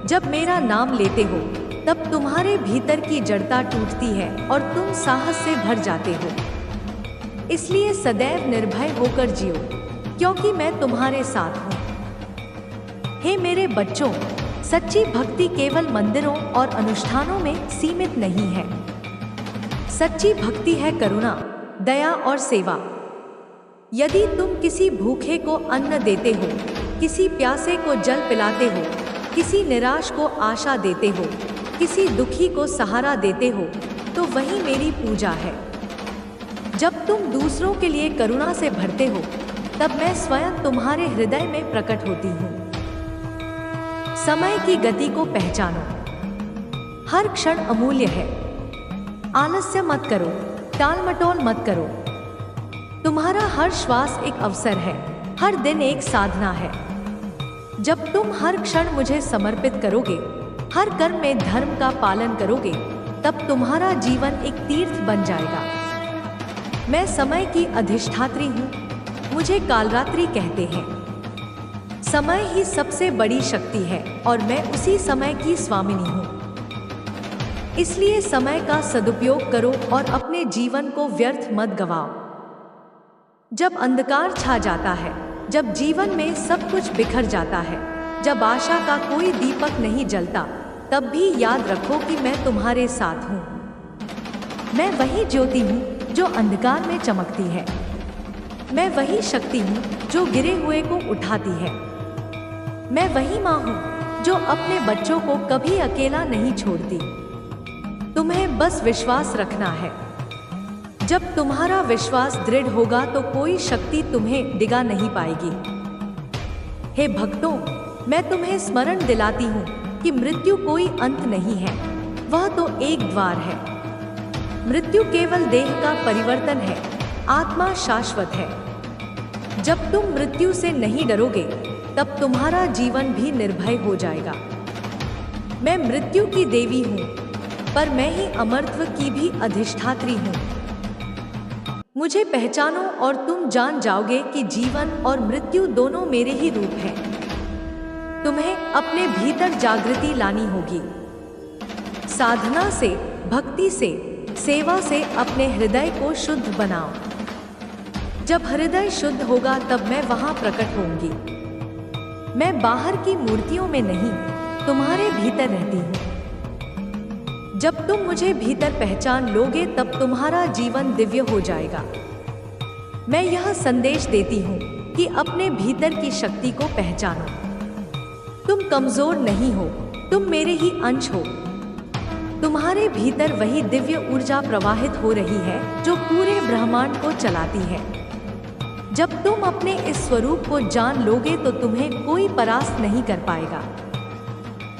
जब मेरा नाम लेते हो, तब तुम्हारे भीतर की जड़ता टूटती है और तुम साहस से भर जाते हो। इसलिए सदैव निर्भय होकर जियो, क्योंकि मैं तुम्हारे साथ हूँ। हे मेरे बच्चों, सच्ची भक्ति केवल मंदिरों और अनुष्ठानों में सीमित नहीं है। सच्ची भक्ति है करुणा, दया और सेवा। यदि तुम किसी भूखे को अन्न देते हो, किसी प्यासे को जल पिलाते हो, किसी निराश को आशा देते हो, किसी दुखी को सहारा देते हो, तो वही मेरी पूजा है। जब तुम दूसरों के लिए करुणा से भरते हो, तब मैं स्वयं तुम्हारे हृदय में प्रकट होती हूँ। समय की गति को पहचानो। हर क्षण अमूल्य है। आलस्य मत करो, टाल मटोल मत करो। तुम्हारा हर श्वास एक अवसर है, हर दिन एक साधना है। जब तुम हर क्षण मुझे समर्पित करोगे, हर कर्म में धर्म का पालन करोगे, तब तुम्हारा जीवन एक तीर्थ बन जाएगा। मैं समय की अधिष्ठात्री हूँ, मुझे कालरात्रि कहते हैं। समय ही सबसे बड़ी शक्ति है और मैं उसी समय की स्वामिनी हूँ। इसलिए समय का सदुपयोग करो और अपने जीवन को व्यर्थ मत गवाओ। जब अंधकार छा जाता है, जब जीवन में सब कुछ बिखर जाता है, जब आशा का कोई दीपक नहीं जलता, तब भी याद रखो कि मैं तुम्हारे साथ हूँ। मैं वही ज्योति हूँ जो अंधकार में चमकती है। मैं वही शक्ति हूँ जो गिरे हुए को उठाती है। मैं वही माँ हूँ जो अपने बच्चों को कभी अकेला नहीं छोड़ती। तुम्हें बस विश्वास रखना है। जब तुम्हारा विश्वास दृढ़ होगा तो कोई शक्ति तुम्हें डिगा नहीं पाएगी। हे भक्तों, मैं तुम्हें स्मरण दिलाती हूँ कि मृत्यु कोई अंत नहीं है, वह तो एक द्वार है। मृत्यु केवल देह का परिवर्तन है, आत्मा शाश्वत है। जब तुम मृत्यु से नहीं डरोगे, तब तुम्हारा जीवन भी निर्भय हो जाएगा। मैं मृत्यु की देवी हूँ, पर मैं ही अमरत्व की भी अधिष्ठात्री हूँ। मुझे पहचानो और तुम जान जाओगे कि जीवन और मृत्यु दोनों मेरे ही रूप हैं। तुम्हें अपने भीतर जागृति लानी होगी। साधना से, भक्ति से, सेवा से अपने हृदय को शुद्ध बनाओ। जब हृदय शुद्ध होगा तब मैं वहां प्रकट होंगी। मैं बाहर की मूर्तियों में नहीं, तुम्हारे भीतर रहती हूँ। जब तुम मुझे भीतर पहचान लोगे तब तुम्हारा जीवन दिव्य हो जाएगा। मैं यह संदेश देती हूँ कि अपने भीतर की शक्ति को पहचानो। तुम कमजोर नहीं हो, तुम मेरे ही अंश हो। तुम्हारे भीतर वही दिव्य ऊर्जा प्रवाहित हो रही है जो पूरे ब्रह्मांड को चलाती है। जब तुम अपने इस स्वरूप को जान लोगे तो तुम्हें कोई परास्त नहीं कर पाएगा।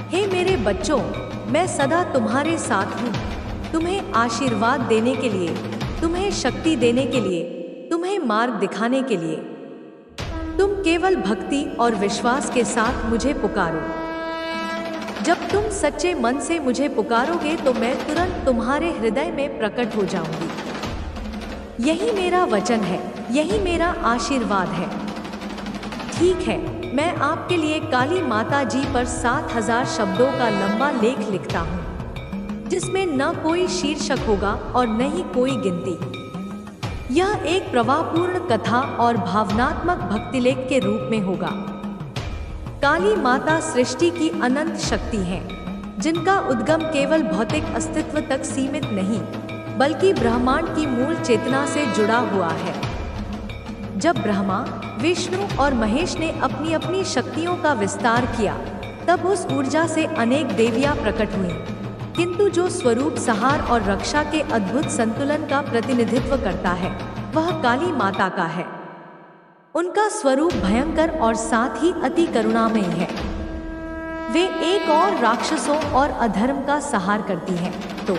हे मेरे बच्चों, मैं सदा तुम्हारे साथ हूँ। तुम्हें आशीर्वाद देने के लिए, तुम्हें शक्ति देने के लिए, तुम्हें मार्ग दिखाने के लिए। तुम केवल भक्ति और विश्वास के साथ मुझे पुकारो। जब तुम सच्चे मन से मुझे पुकारोगे तो मैं तुरंत तुम्हारे हृदय में प्रकट हो जाऊंगी। यही मेरा वचन है, यही मेरा आशीर्वाद है। ठीक है, मैं आपके लिए काली माता जी पर 7000 शब्दों का लंबा लेख लिखता हूँ, जिसमें न कोई शीर्षक होगा और न ही कोई गिनती। यह एक प्रवाहपूर्ण कथा और भावनात्मक भक्तिलेख के रूप में होगा। काली माता सृष्टि की अनंत शक्ति है, जिनका उद्गम केवल भौतिक अस्तित्व तक सीमित नहीं, बल्कि ब्रह्मांड की मूल चेतना से जुड़ा हुआ है। जब ब्रह्मा, विष्णु और महेश ने अपनी अपनी शक्तियों का विस्तार किया, तब उस ऊर्जा से अनेक देवियां प्रकट हुईं। किंतु जो स्वरूप संहार और रक्षा के अद्भुत संतुलन का प्रतिनिधित्व करता है, वह काली माता का है। उनका स्वरूप भयंकर और साथ ही अति करुणामयी है। वे एक और राक्षसों और अधर्म का संहार करती हैं। तो